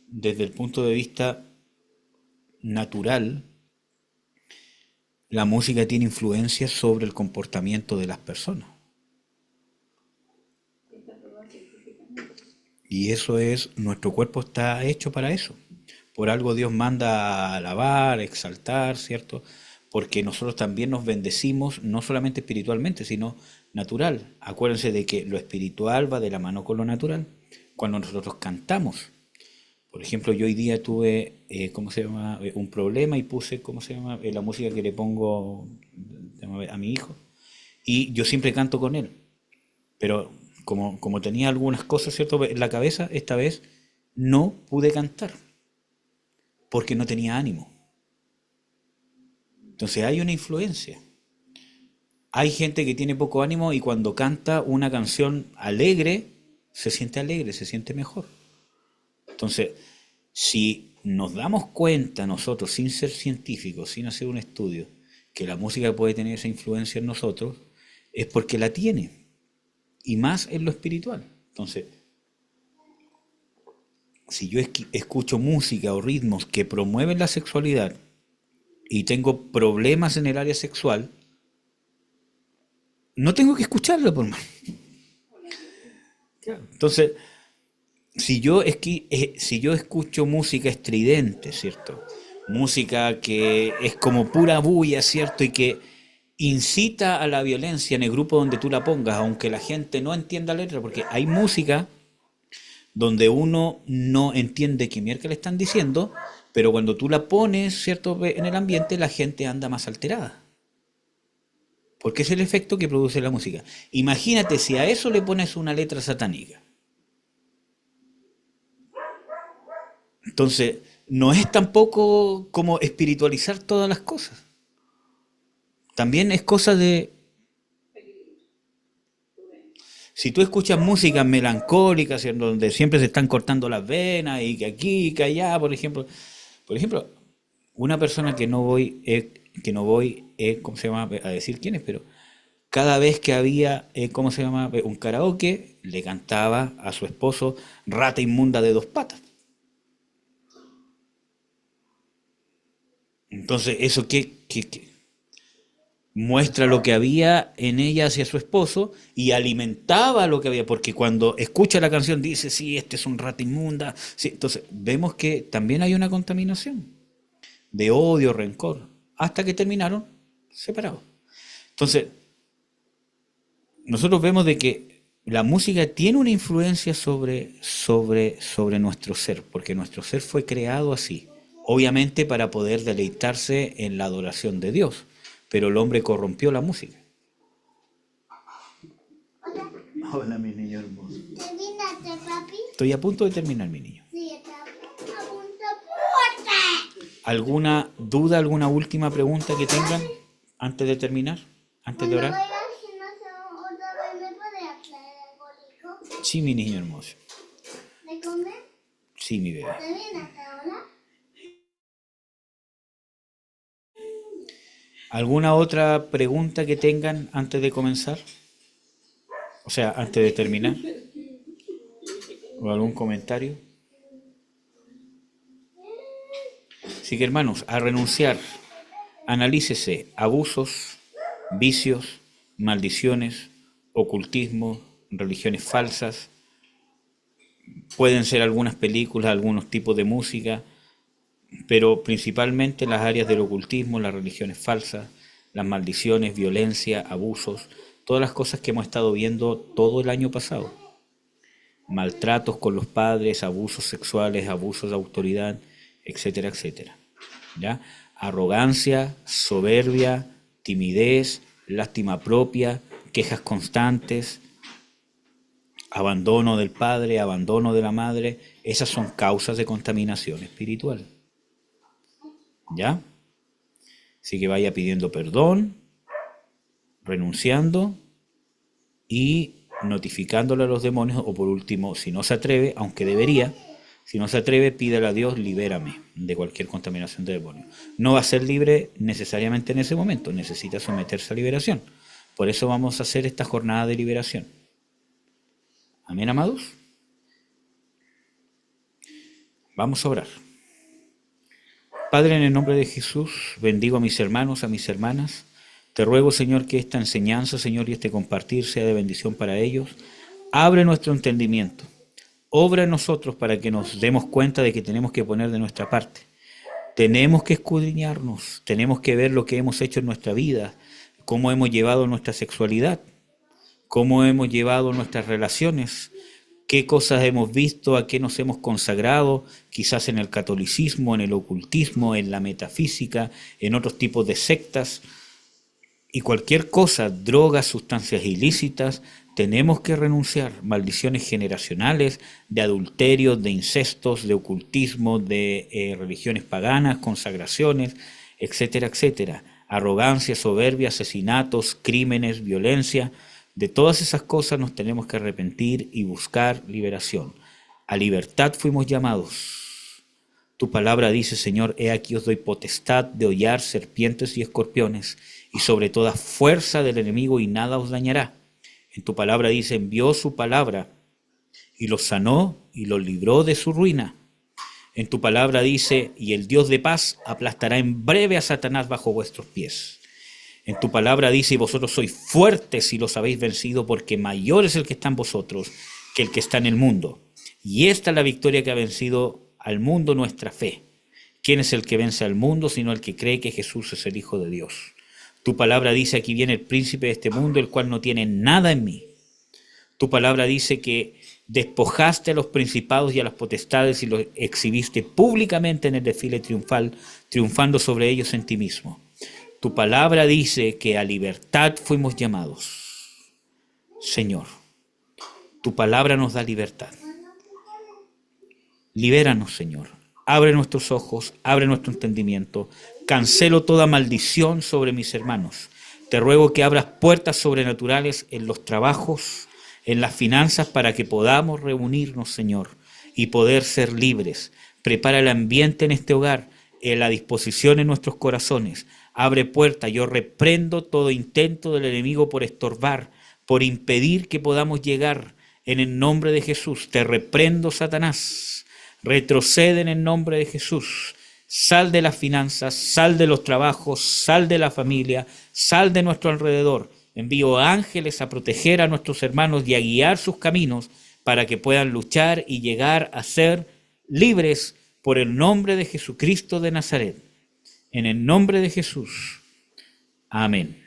Desde el punto de vista natural, la música tiene influencia sobre el comportamiento de las personas. Está probado científicamente. Y eso es, nuestro cuerpo está hecho para eso. Por algo Dios manda a alabar, exaltar, ¿cierto? Porque nosotros también nos bendecimos, no solamente espiritualmente, sino natural. Acuérdense de que lo espiritual va de la mano con lo natural. Cuando nosotros cantamos, por ejemplo, yo hoy día tuve, ¿cómo se llama? Un problema y puse, ¿cómo se llama? La música que le pongo a mi hijo. Y yo siempre canto con él. Pero como tenía algunas cosas, ¿cierto? En la cabeza, esta vez no pude cantar porque no tenía ánimo. Entonces hay una influencia. Hay gente que tiene poco ánimo y cuando canta una canción alegre, se siente mejor. Entonces, si nos damos cuenta nosotros, sin ser científicos, sin hacer un estudio, que la música puede tener esa influencia en nosotros, es porque la tiene, y más en lo espiritual. Entonces, si yo escucho música o ritmos que promueven la sexualidad y tengo problemas en el área sexual, no tengo que escucharlo por más. Entonces, si yo escucho música estridente, ¿cierto? Música que es como pura bulla, ¿cierto? Y que incita a la violencia en el grupo donde tú la pongas, aunque la gente no entienda la letra, porque hay música donde uno no entiende qué mierda le están diciendo, pero cuando tú la pones, ¿cierto? En el ambiente, la gente anda más alterada. Porque es el efecto que produce la música. Imagínate si a eso le pones una letra satánica. Entonces, no es tampoco como espiritualizar todas las cosas. También es cosa de... Si tú escuchas música melancólica, donde siempre se están cortando las venas y que aquí y que allá, por ejemplo, una persona ¿cómo se llama? A decir quién es, pero cada vez que había, ¿cómo se llama? Un karaoke, le cantaba a su esposo Rata inmunda de dos patas. Entonces, ¿eso qué? muestra lo que había en ella hacia su esposo y alimentaba lo que había, porque cuando escucha la canción dice, sí, este es un rata inmunda. Sí, entonces vemos que también hay una contaminación de odio, rencor, hasta que terminaron separados. Entonces, nosotros vemos de que la música tiene una influencia sobre nuestro ser, porque nuestro ser fue creado así, obviamente para poder deleitarse en la adoración de Dios, pero el hombre corrompió la música. Hola, mi niño hermoso. ¿Terminaste, papi? Estoy a punto de terminar, mi niño. Sí, está a punto fuerte. ¿Alguna duda, alguna última pregunta que tengan antes de terminar, antes de Cuando orar? vaya al gimnasio otra vez, ¿me puede aclarar algo, Rico? Sí, mi niño hermoso. ¿De comer? Sí, mi bebé. ¿Terminaste ahora? ¿Alguna otra pregunta que tengan antes de comenzar? O sea, antes de terminar. ¿O algún comentario? Así que, hermanos, a renunciar, analícese abusos, vicios, maldiciones, ocultismo, religiones falsas. Pueden ser algunas películas, algunos tipos de música, pero principalmente las áreas del ocultismo, las religiones falsas, las maldiciones, violencia, abusos, todas las cosas que hemos estado viendo todo el año pasado. Maltratos con los padres, abusos sexuales, abusos de autoridad, etcétera, etcétera. ¿Ya? Arrogancia, soberbia, timidez, lástima propia, quejas constantes, abandono del padre, abandono de la madre, esas son causas de contaminación espiritual. ¿Ya? Así que vaya pidiendo perdón, renunciando y notificándole a los demonios, o por último, si no se atreve, aunque debería, si no se atreve, pídale a Dios, libérame de cualquier contaminación de demonios. No va a ser libre necesariamente en ese momento, necesita someterse a liberación. Por eso vamos a hacer esta jornada de liberación. Amén, amados. Vamos a orar. Padre, en el nombre de Jesús, bendigo a mis hermanos, a mis hermanas. Te ruego, Señor, que esta enseñanza, Señor, y este compartir sea de bendición para ellos. Abre nuestro entendimiento. Obra en nosotros para que nos demos cuenta de que tenemos que poner de nuestra parte. Tenemos que escudriñarnos, tenemos que ver lo que hemos hecho en nuestra vida, cómo hemos llevado nuestra sexualidad, cómo hemos llevado nuestras relaciones, qué cosas hemos visto, a qué nos hemos consagrado, quizás en el catolicismo, en el ocultismo, en la metafísica, en otros tipos de sectas, y cualquier cosa, drogas, sustancias ilícitas, tenemos que renunciar. Maldiciones generacionales, de adulterios, de incestos, de ocultismo, de religiones paganas, consagraciones, etcétera, etcétera. Arrogancia, soberbia, asesinatos, crímenes, violencia. De todas esas cosas nos tenemos que arrepentir y buscar liberación. A libertad fuimos llamados. Tu palabra dice, Señor, he aquí os doy potestad de hollar serpientes y escorpiones, y sobre toda fuerza del enemigo, y nada os dañará. En tu palabra dice, envió su palabra, y los sanó, y los libró de su ruina. En tu palabra dice, y el Dios de paz aplastará en breve a Satanás bajo vuestros pies. En tu palabra dice, y vosotros sois fuertes y los habéis vencido, porque mayor es el que está en vosotros que el que está en el mundo. Y esta es la victoria que ha vencido al mundo, nuestra fe. ¿Quién es el que vence al mundo, sino el que cree que Jesús es el Hijo de Dios? Tu palabra dice, aquí viene el príncipe de este mundo, el cual no tiene nada en mí. Tu palabra dice que despojaste a los principados y a las potestades y los exhibiste públicamente en el desfile triunfal, triunfando sobre ellos en ti mismo. Tu palabra dice que a libertad fuimos llamados. Señor, tu palabra nos da libertad. Libéranos, Señor. Abre nuestros ojos, abre nuestro entendimiento. Cancelo toda maldición sobre mis hermanos. Te ruego que abras puertas sobrenaturales en los trabajos, en las finanzas, para que podamos reunirnos, Señor, y poder ser libres. Prepara el ambiente en este hogar, en la disposición en nuestros corazones. Abre puertas. Yo reprendo todo intento del enemigo por estorbar, por impedir que podamos llegar. En el nombre de Jesús, te reprendo, Satanás. Retrocede en el nombre de Jesús. Sal de las finanzas, sal de los trabajos, sal de la familia, sal de nuestro alrededor. Envío ángeles a proteger a nuestros hermanos y a guiar sus caminos para que puedan luchar y llegar a ser libres por el nombre de Jesucristo de Nazaret. En el nombre de Jesús. Amén.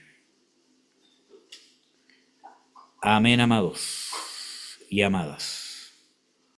Amén, amados y amadas.